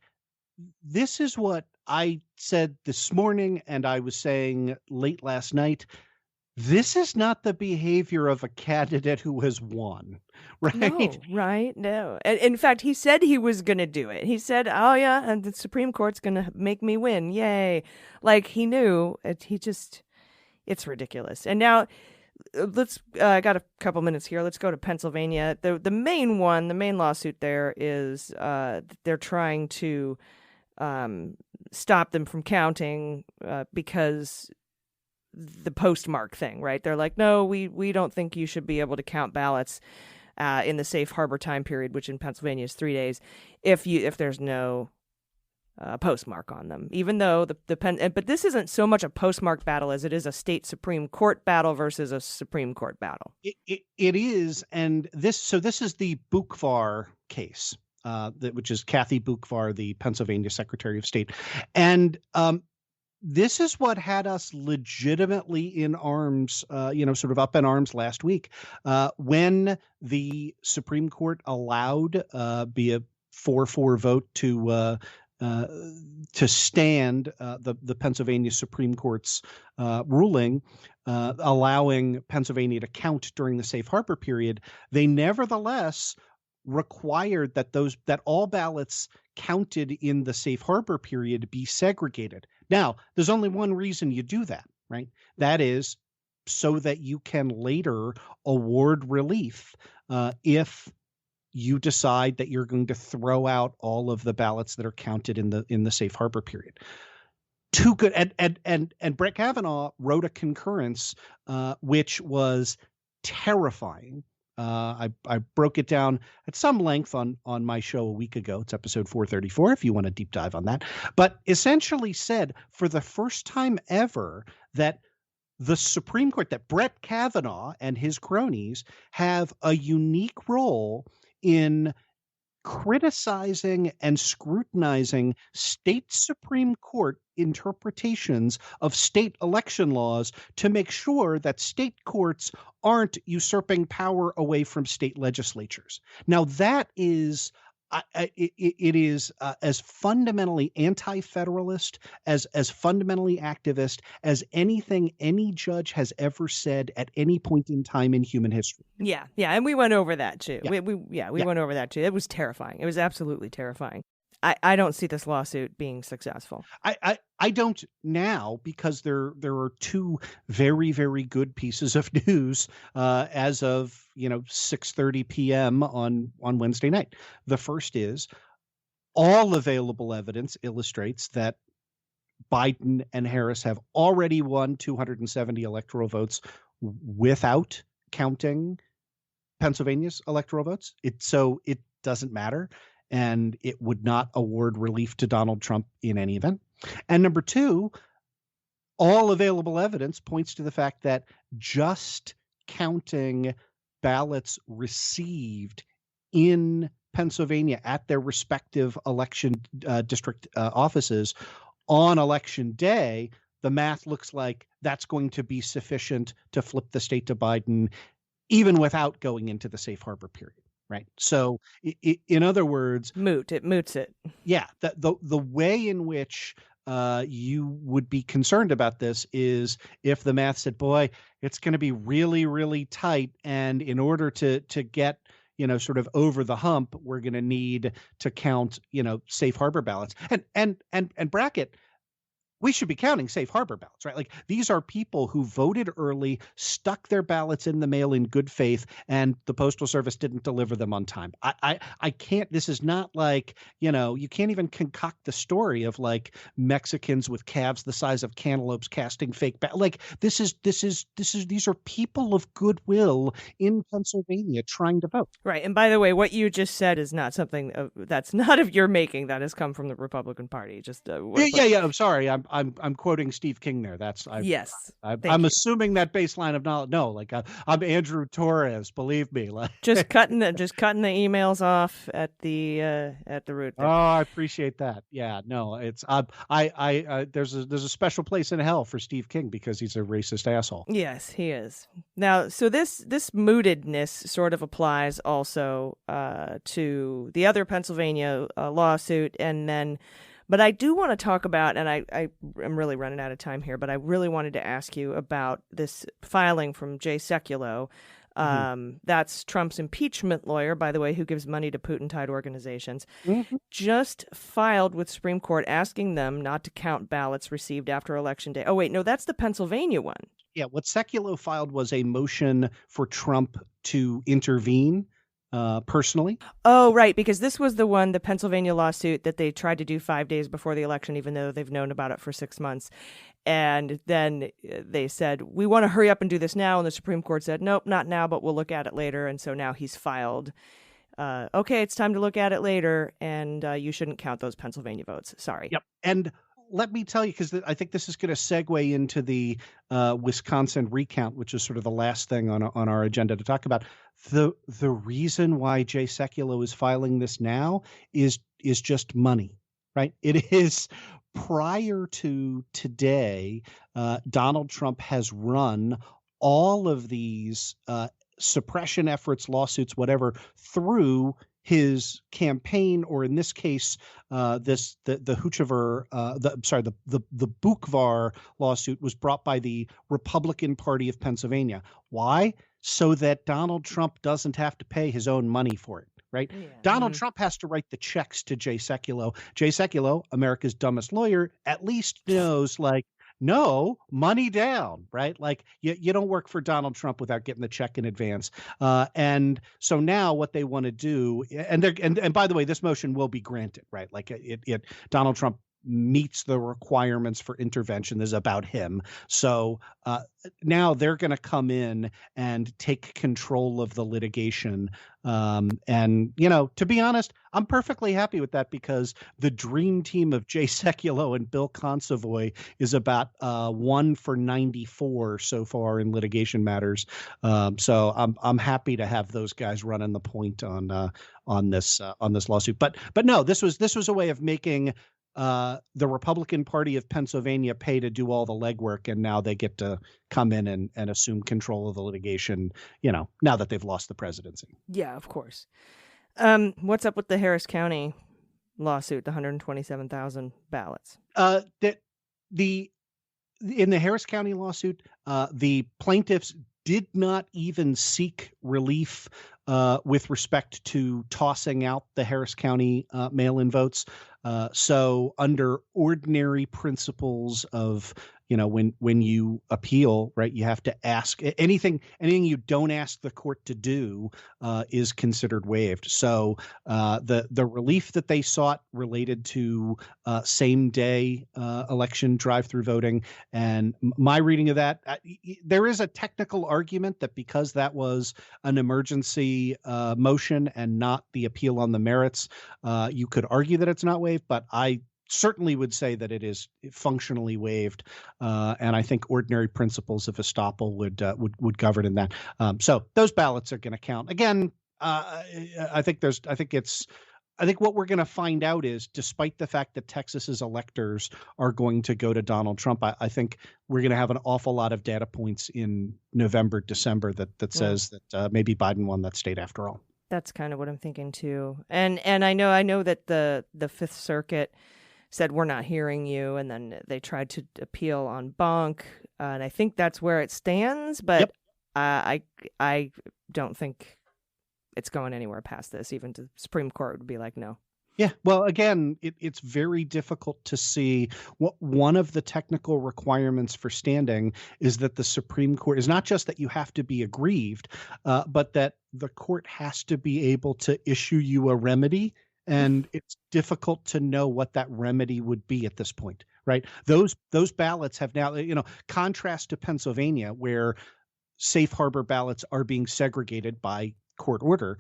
this is what I said this morning, and I was saying late last night. This is not the behavior of a candidate who has won, right? No, right? No. And in fact, he said he was going to do it. He said, oh, yeah, and the Supreme Court's going to make me win. Yay. Like, he knew. It's ridiculous. And now, I got a couple minutes here. Let's go to Pennsylvania. The main lawsuit there is they're trying to stop them from counting because the postmark thing, right? They're like, no, we don't think you should be able to count ballots in the safe harbor time period, which in Pennsylvania is 3 days, if there's no postmark on them. Even though but this isn't so much a postmark battle as it is a state Supreme Court battle versus a Supreme Court battle. It is, and this is the Bukvar case, which is Kathy Bukvar, the Pennsylvania Secretary of State, and this is what had us legitimately in arms, sort of up in arms last week, when the Supreme Court allowed via 4-4 vote to stand the Pennsylvania Supreme Court's ruling, allowing Pennsylvania to count during the safe harbor period. They nevertheless required that all ballots counted in the safe harbor period be segregated. Now, there's only one reason you do that, right? That is so that you can later award relief if you decide that you're going to throw out all of the ballots that are counted in the safe harbor period. Too good. And Brett Kavanaugh wrote a concurrence which was terrifying. I broke it down at some length on my show a week ago. It's episode 434 if you want a deep dive on that. But essentially said for the first time ever that the Supreme Court, that Brett Kavanaugh and his cronies have a unique role in criticizing and scrutinizing state Supreme Court interpretations of state election laws to make sure that state courts aren't usurping power away from state legislatures. Now, that is it is as fundamentally anti-federalist, as fundamentally activist as anything any judge has ever said at any point in time in human history. Yeah, and we went over that too. Yeah. We went over that too. It was terrifying. It was absolutely terrifying. I don't see this lawsuit being successful. I don't now, because there are two very, very good pieces of news as of 6:30 p.m. on Wednesday night. The first is all available evidence illustrates that Biden and Harris have already won 270 electoral votes without counting Pennsylvania's electoral votes. So it doesn't matter. And it would not award relief to Donald Trump in any event. And number two, all available evidence points to the fact that just counting ballots received in Pennsylvania at their respective election district offices on election day, the math looks like that's going to be sufficient to flip the state to Biden, even without going into the safe harbor period. Right. So in other words, it moots it. Yeah. The way in which you would be concerned about this is if the math said, boy, it's going to be really, really tight. And in order to get, sort of over the hump, we're going to need to count, safe harbor ballots. And bracket, we should be counting safe harbor ballots, right? Like, these are people who voted early, stuck their ballots in the mail in good faith, and the Postal Service didn't deliver them on time. I can't, this is not like, you can't even concoct the story of like Mexicans with calves the size of cantaloupes casting fake like these are people of goodwill in Pennsylvania trying to vote. Right. And by the way, what you just said is not something that's not of your making. That has come from the Republican Party. Just yeah. I'm sorry. I'm quoting Steve King there. Yes. I'm assuming that baseline of knowledge. No, like I'm Andrew Torrez. Believe me. Like just cutting the emails off at the root there. Oh, I appreciate that. Yeah, no, it's there's a special place in hell for Steve King because he's a racist asshole. Yes, he is. Now, so this mootedness sort of applies also to the other Pennsylvania lawsuit, but I do want to talk about, and I am really running out of time here, but I really wanted to ask you about this filing from Jay Sekulow. That's Trump's impeachment lawyer, by the way, who gives money to Putin-tied organizations, just filed with Supreme Court asking them not to count ballots received after Election Day. Oh, wait, no, that's the Pennsylvania one. Yeah, what Sekulow filed was a motion for Trump to intervene personally. Oh, right, because this was the Pennsylvania lawsuit that they tried to do 5 days before the election, even though they've known about it for 6 months. And then they said, we want to hurry up and do this now. And the Supreme Court said, nope, not now, but we'll look at it later. And so now he's filed, okay, it's time to look at it later. And you shouldn't count those Pennsylvania votes. Sorry. Yep. And let me tell you, because I think this is going to segue into the Wisconsin recount, which is sort of the last thing on our agenda to talk about. The reason why Jay Sekulow is filing this now is just money, right? It is prior to today, Donald Trump has run all of these suppression efforts, lawsuits, whatever, through his campaign, or in this case, the Huchever, the Bukvar lawsuit was brought by the Republican Party of Pennsylvania. Why? So that Donald Trump doesn't have to pay his own money for it. Right. Yeah. Donald Trump has to write the checks to Jay Sekulow. Jay Sekulow, America's dumbest lawyer, at least knows, like, no, money down, right? Like you don't work for Donald Trump without getting the check in advance. And so now what they want to do, and by the way, this motion will be granted, right? Like Donald Trump meets the requirements for intervention. This is about him. So now they're going to come in and take control of the litigation. And, to be honest, I'm perfectly happy with that because the dream team of Jay Sekulow and Bill Consovoy is about 1 for 94 so far in litigation matters. So I'm happy to have those guys running the point on this lawsuit. But no, this was a way of making the Republican Party of Pennsylvania pay to do all the legwork, and now they get to come in and assume control of the litigation, now that they've lost the presidency. Yeah, of course. What's up with the Harris County lawsuit, the 127,000 ballots? In the Harris County lawsuit, the plaintiffs did not even seek relief with respect to tossing out the Harris County mail-in votes. So under ordinary principles of, when you appeal, right, you have to ask anything you don't ask the court to do is considered waived. So the relief that they sought related to same day election drive-through voting. And my reading of that, there is a technical argument that because that was an emergency motion and not the appeal on the merits, you could argue that it's not waived, but I certainly would say that it is functionally waived, and I think ordinary principles of estoppel would govern in that. So those ballots are going to count again. I think what we're going to find out is, despite the fact that Texas's electors are going to go to Donald Trump, I think we're going to have an awful lot of data points in November, December that says that maybe Biden won that state after all. That's kind of what I'm thinking too. And I know that the Fifth Circuit said we're not hearing you, and then they tried to appeal on banc, and I think that's where it stands. But yep. I don't think it's going anywhere past this. Even the Supreme Court would be like, no. Yeah. Well, again, it's very difficult to see what one of the technical requirements for standing is that the Supreme Court is not just that you have to be aggrieved, but that the court has to be able to issue you a remedy. And it's difficult to know what that remedy would be at this point, right? Those ballots have now, contrast to Pennsylvania, where safe harbor ballots are being segregated by court order.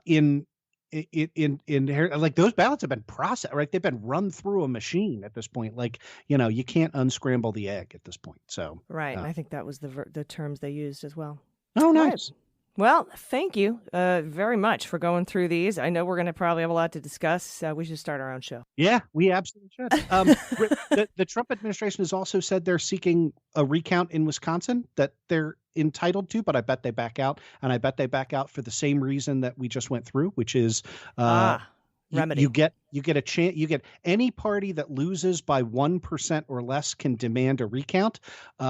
In like those ballots have been processed, right? They've been run through a machine at this point. Like, you can't unscramble the egg at this point. So right, and I think that was the terms they used as well. Oh, nice. Right. Well, thank you very much for going through these. I know we're going to probably have a lot to discuss. We should start our own show. Yeah, we absolutely should. The Trump administration has also said they're seeking a recount in Wisconsin that they're entitled to, but I bet they back out. And I bet they back out for the same reason that we just went through, which is remedy. You get a chance. You get any party that loses by 1% or less can demand a recount.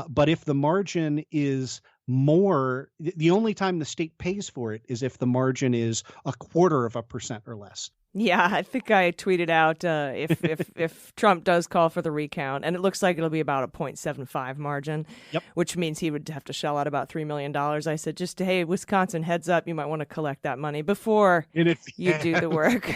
But if the margin is more, the only time the state pays for it is if the margin is 0.25% or less. Yeah, I think I tweeted out if Trump does call for the recount, and it looks like it'll be about a 0.75 margin, which means he would have to shell out about $3 million. I said, just, hey, Wisconsin, heads up, you might want to collect that money before you do the work.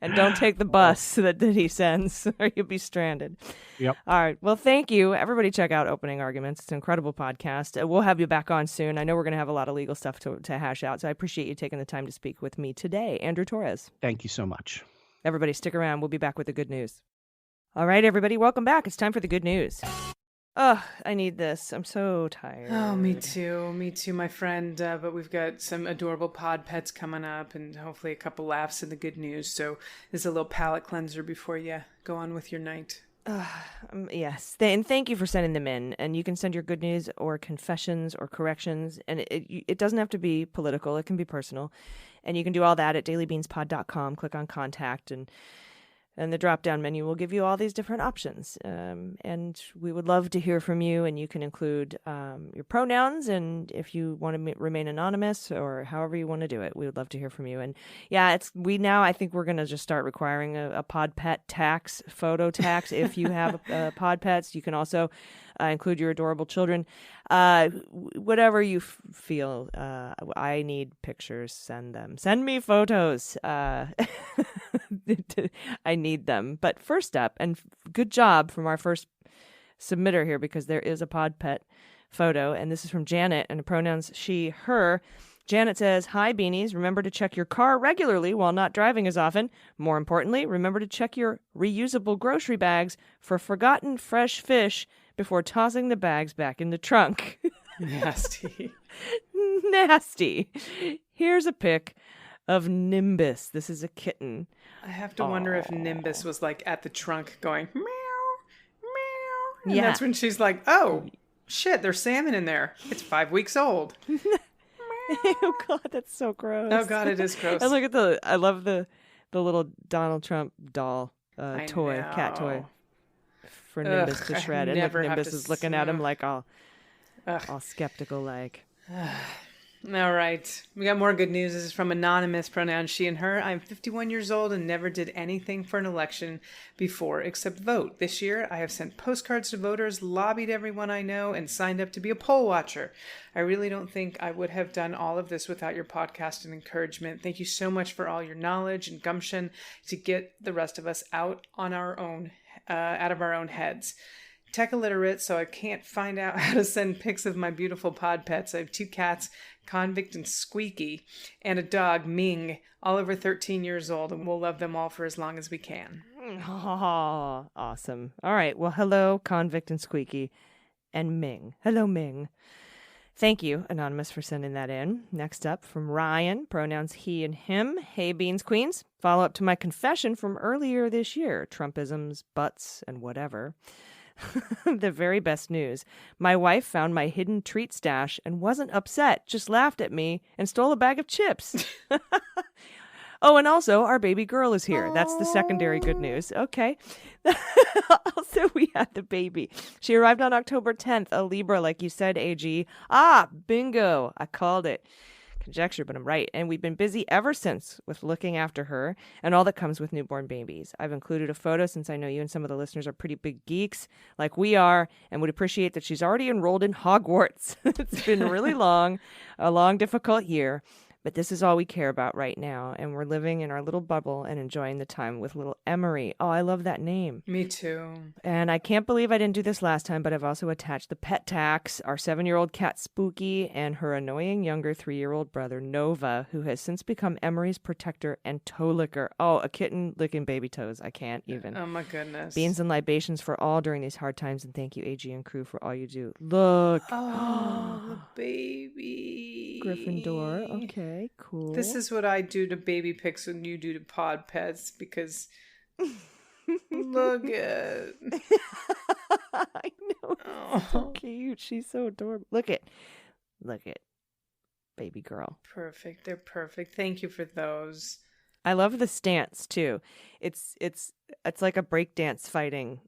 And don't take the bus that he sends, or you'll be stranded. Yep. All right. Well, thank you. Everybody check out Opening Arguments. It's an incredible podcast. We'll have you back on soon. I know we're going to have a lot of legal stuff to hash out, so I appreciate you taking the time to speak with me today. Andrew Torrez. Thank you so much. Everybody stick around. We'll be back with the good news. All right, everybody. Welcome back. It's time for the good news. Oh, I need this. I'm so tired. Oh, me too. Me too, my friend. But we've got some adorable pod pets coming up and hopefully a couple laughs in the good news. So this is a little palate cleanser before you go on with your night. Yes. And thank you for sending them in. And you can send your good news or confessions or corrections. And it doesn't have to be political. It can be personal. And you can do all that at dailybeanspod.com. Click on contact and the drop-down menu will give you all these different options. And we would love to hear from you, and you can include your pronouns, and if you want to remain anonymous or however you want to do it, we would love to hear from you. And yeah, I think we're going to just start requiring a pod pet tax, photo tax. If you have pod pets, you can also include your adorable children. Whatever you feel, I need pictures, send them. Send me photos. I need them. But first up, and good job from our first submitter here, because there is a pod pet photo, and this is from Janet, and the pronouns she, her. Janet says, "Hi, Beanies. Remember to check your car regularly while not driving as often. More importantly, remember to check your reusable grocery bags for forgotten fresh fish before tossing the bags back in the trunk." Nasty. Nasty. Here's a pic of Nimbus. This is a kitten. I have to wonder if Nimbus was like at the trunk going, meow, meow. And Yeah. that's when she's like, oh, shit, there's salmon in there. It's 5 weeks old. Oh, God, that's so gross. Oh, God, it is gross. And look at I love the little Donald Trump doll toy, cat toy for Nimbus to shred. And look, Nimbus is looking at him like all skeptical like. All right. We got more good news. This is from Anonymous, pronouns she and her. I'm 51 years old and never did anything for an election before except vote. This year, I have sent postcards to voters, lobbied everyone I know, and signed up to be a poll watcher. I really don't think I would have done all of this without your podcast and encouragement. Thank you so much for all your knowledge and gumption to get the rest of us out of our own heads. Tech illiterate, so I can't find out how to send pics of my beautiful pod pets. I have 2 cats, Convict and Squeaky, and a dog, Ming, all over 13 years old, and we'll love them all for as long as we can. Oh, awesome. All right. Well, hello, Convict and Squeaky, and Ming. Hello, Ming. Thank you, Anonymous, for sending that in. Next up, from Ryan, pronouns he and him. Hey, Beans Queens. Follow up to my confession from earlier this year. Trumpisms, butts, and whatever. The very best news. My wife found my hidden treat stash and wasn't upset, just laughed at me and stole a bag of chips. Oh, and also our baby girl is here. That's the secondary good news. Okay. Also, we had the baby. She arrived on October 10th, a Libra, like you said, AG. Ah, bingo. I called it. Conjecture, but I'm right. And we've been busy ever since with looking after her and all that comes with newborn babies. I've included a photo since I know you and some of the listeners are pretty big geeks like we are and would appreciate that she's already enrolled in Hogwarts. It's been really long, a long, difficult year. But this is all we care about right now, and we're living in our little bubble and enjoying the time with little Emery. Oh, I love that name. Me too. And I can't believe I didn't do this last time, but I've also attached the pet tax, our 7-year-old cat Spooky, and her annoying younger 3-year-old brother Nova, who has since become Emery's protector and toe licker. Oh, a kitten licking baby toes. I can't even. Oh my goodness. Beans and libations for all during these hard times, and thank you, AG and crew, for all you do. Look. Oh, the baby. Gryffindor. Okay, cool. This is what I do to baby pics when you do to pod pets because look at. I know. It's so cute. She's so adorable. Look at baby girl. Perfect. They're perfect. Thank you for those. I love the stance too. It's like a breakdance fighting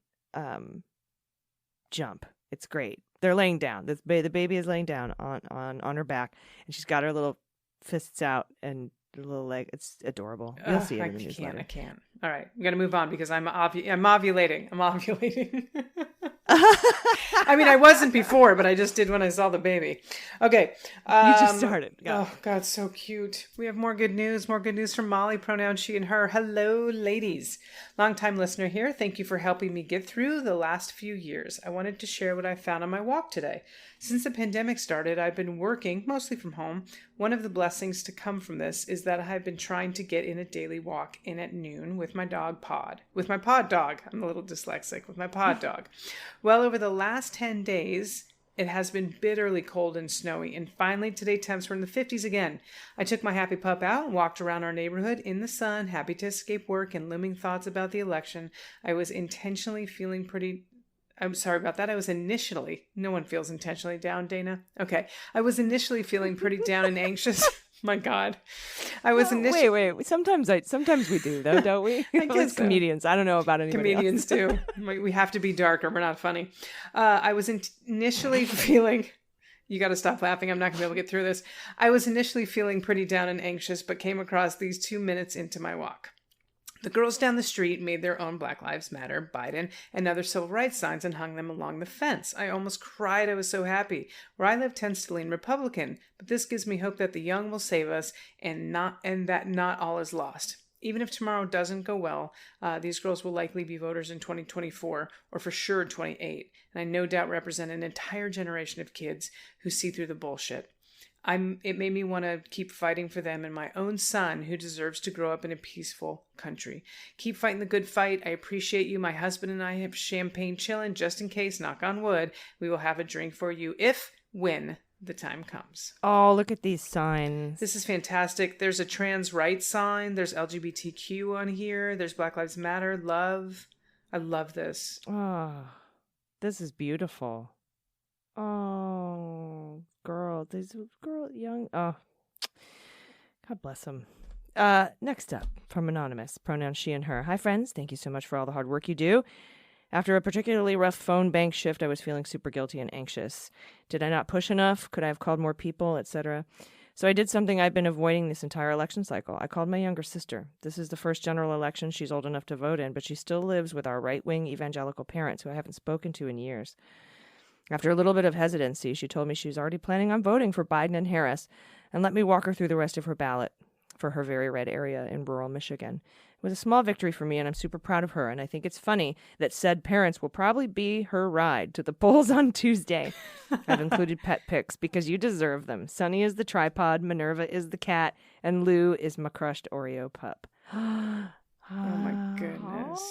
jump. It's great. They're laying down. The baby is laying down on her back, and she's got her little fists out and her little leg. It's adorable. You'll see it in the newsletter. I can't. All right, I'm gonna move on because I'm ovulating. I'm ovulating. I mean, I wasn't before, but I just did when I saw the baby. Okay. You just started. Oh, God, so cute. We have more good news. More good news from Molly, pronoun she and her. Hello, ladies. Long-time listener here. Thank you for helping me get through the last few years. I wanted to share what I found on my walk today. Since the pandemic started, I've been working, mostly from home. One of the blessings to come from this is that I've been trying to get in a daily walk in at noon with my dog Pod. With my pod dog. I'm a little dyslexic. With my pod dog. Well, over the last 10 days, it has been bitterly cold and snowy, and finally today temps were in the 50s again. I took my happy pup out and walked around our neighborhood in the sun, happy to escape work and looming thoughts about the election. I was intentionally feeling pretty... I'm sorry about that. I was initially... No one feels intentionally down, Dana. Okay. I was initially feeling pretty down and anxious... My God, I was initially... Wait. Sometimes we do, though, don't we? I guess so. Comedians. I don't know about anybody Comedians else. do. We have to be darker. We're not funny. I was initially feeling... You got to stop laughing. I'm not going to be able to get through this. I was initially feeling pretty down and anxious, but came across these 2 minutes into my walk. The girls down the street made their own Black Lives Matter, Biden, and other civil rights signs and hung them along the fence. I almost cried. I was so happy. Where I live tends to lean Republican, but this gives me hope that the young will save us and that not all is lost. Even if tomorrow doesn't go well, these girls will likely be voters in 2024 or for sure 28, and I no doubt represent an entire generation of kids who see through the bullshit. It made me want to keep fighting for them and my own son who deserves to grow up in a peaceful country. Keep fighting the good fight. I appreciate you. My husband and I have champagne chilling just in case, knock on wood, we will have a drink for you when the time comes. Oh, look at these signs. This is fantastic. There's a trans rights sign. There's LGBTQ on here. There's Black Lives Matter. Love. I love this. Oh, this is beautiful. Oh, young. Oh, God bless them. Next up, from Anonymous, pronoun she and her. Hi, friends. Thank you so much for all the hard work you do. After a particularly rough phone bank shift, I was feeling super guilty and anxious. Did I not push enough? Could I have called more people, etc.? So I did something I've been avoiding this entire election cycle. I called my younger sister. This is the first general election she's old enough to vote in, but she still lives with our right-wing evangelical parents who I haven't spoken to in years. After a little bit of hesitancy, she told me she was already planning on voting for Biden and Harris and let me walk her through the rest of her ballot for her very red area in rural Michigan. It was a small victory for me, and I'm super proud of her, and I think it's funny that said parents will probably be her ride to the polls on Tuesday. I've included pet pics because you deserve them. Sunny is the tripod, Minerva is the cat, and Lou is my crushed Oreo pup. Oh, my goodness.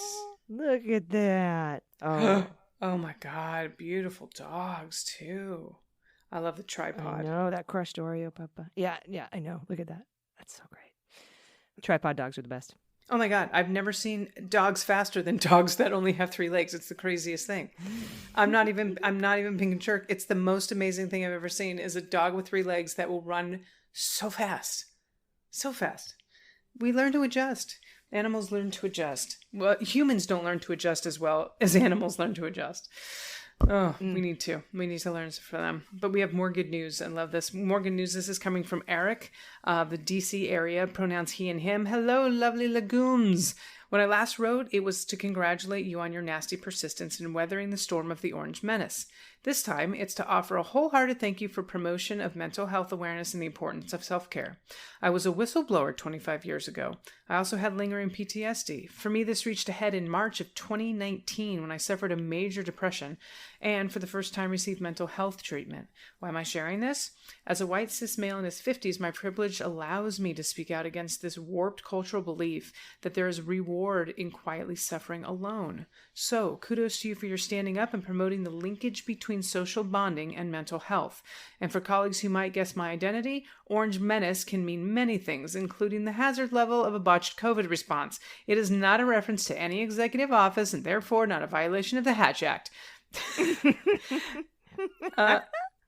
Look at that. Oh. Oh my God, beautiful dogs too. I love the tripod. I know, that crushed Oreo papa. Yeah, I know. Look at that. That's so great. Tripod dogs are the best. Oh my God, I've never seen dogs faster than dogs that only have 3 legs. It's the craziest thing. I'm not even being a jerk. It's the most amazing thing I've ever seen is a dog with 3 legs that will run so fast. So fast. We learn to adjust. Animals learn to adjust. Well, humans don't learn to adjust as well as animals learn to adjust. Oh, we need to. We need to learn from them. But we have more good news. I love this. More good news. This is coming from Eric, the DC area, pronouns he and him. Hello, lovely legumes. When I last wrote, it was to congratulate you on your nasty persistence in weathering the storm of the Orange Menace. This time, it's to offer a wholehearted thank you for promotion of mental health awareness and the importance of self-care. I was a whistleblower 25 years ago. I also had lingering PTSD. For me, this reached a head in March of 2019 when I suffered a major depression and for the first time received mental health treatment. Why am I sharing this? As a white cis male in his 50s, my privilege allows me to speak out against this warped cultural belief that there is reward in quietly suffering alone. So, kudos to you for your standing up and promoting the linkage between social bonding and mental health. And for colleagues who might guess my identity, Orange Menace can mean many things, including the hazard level of a botched COVID response. It is not a reference to any executive office and therefore not a violation of the Hatch Act.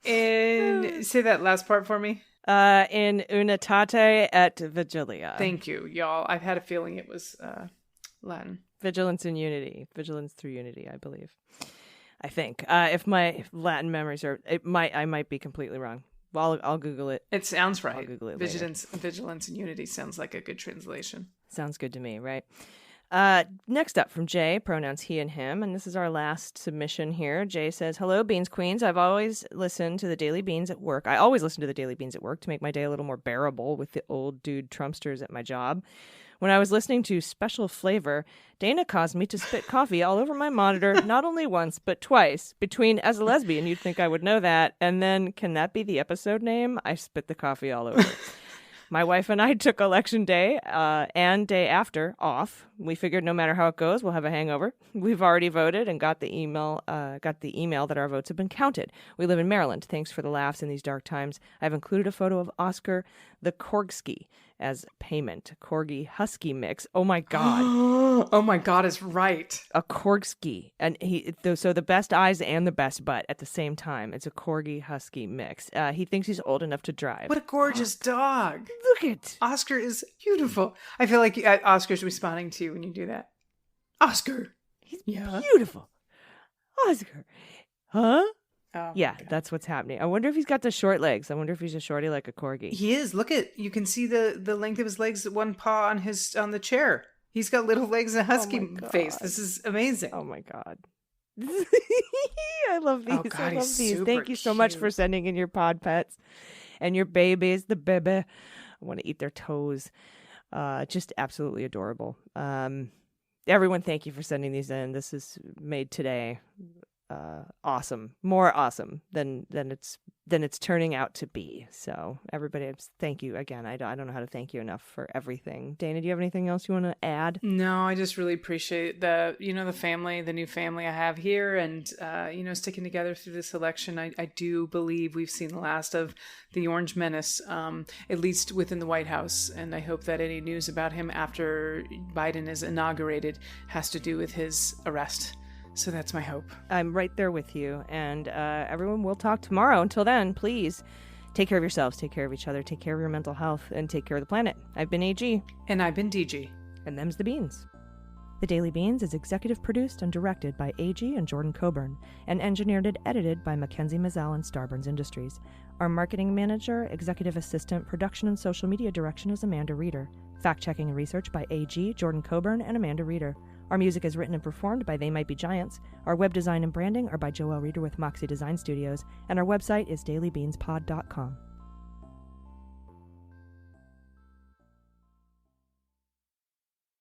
And say that last part for me. In unitate et vigilia. Thank you, y'all. I've had a feeling it was Latin. Vigilance and unity. Vigilance through unity, I believe. I think. If my Latin memories are, I might be completely wrong. Well, I'll Google it. It sounds right. I'll Google it later. Vigilance and unity sounds like a good translation. Sounds good to me, right? Next up from Jay, pronouns he and him, and this is our last submission here. Jay says, hello, Beans Queens. I've always listened to the Daily Beans at work. I always listen to the Daily Beans at work to make my day a little more bearable with the old dude Trumpsters at my job. When I was listening to Special Flavor, Dana caused me to spit coffee all over my monitor, not only once, but twice. Between as a lesbian, you'd think I would know that, and then, can that be the episode name? I spit the coffee all over. My wife and I took election day and day after off. We figured no matter how it goes, we'll have a hangover. We've already voted and got the email that our votes have been counted. We live in Maryland. Thanks for the laughs in these dark times. I've included a photo of Oscar the Corgi as payment. Corgi Husky mix. Oh my God. Oh my God is right. A Corgi. And so the best eyes and the best butt at the same time. It's a Corgi Husky mix. He thinks he's old enough to drive. What a gorgeous dog. Look at Oscar is beautiful. I feel like Oscar's responding to you when you do that. Oscar. He's beautiful. Oscar. Huh? Oh, yeah, that's what's happening. I wonder if he's got the short legs. I wonder if he's a shorty like a corgi. He is. Look at, you can see the length of his legs, one paw on the chair. He's got little legs and a husky face. This is amazing. Oh my God. I love these. Oh God, I love he's these. super Thank you so much cute. for sending in your pod pets and your babies, the bebe. I want to eat their toes. Just absolutely adorable. Everyone, thank you for sending these in. This is made today awesome, more awesome than it's turning out to be. So everybody, thank you again. I don't know how to thank you enough for everything. Dana, do you have anything else you want to add? No, I just really appreciate the family, the new family I have here, and sticking together through this election. I do believe we've seen the last of the Orange Menace, at least within the White House, and I hope that any news about him after Biden is inaugurated has to do with his arrest. So that's my hope. I'm right there with you. And everyone, will talk tomorrow. Until then, please take care of yourselves, take care of each other, take care of your mental health, and take care of the planet. I've been AG. And I've been DG. And them's the Beans. The Daily Beans is executive produced and directed by AG and Jordan Coburn, and engineered and edited by Mackenzie Mazzell and Starburns Industries. Our marketing manager, executive assistant, production and social media direction is Amanda Reeder. Fact-checking and research by AG, Jordan Coburn, and Amanda Reeder. Our music is written and performed by They Might Be Giants. Our web design and branding are by Joelle Reeder with Moxie Design Studios. And our website is dailybeanspod.com.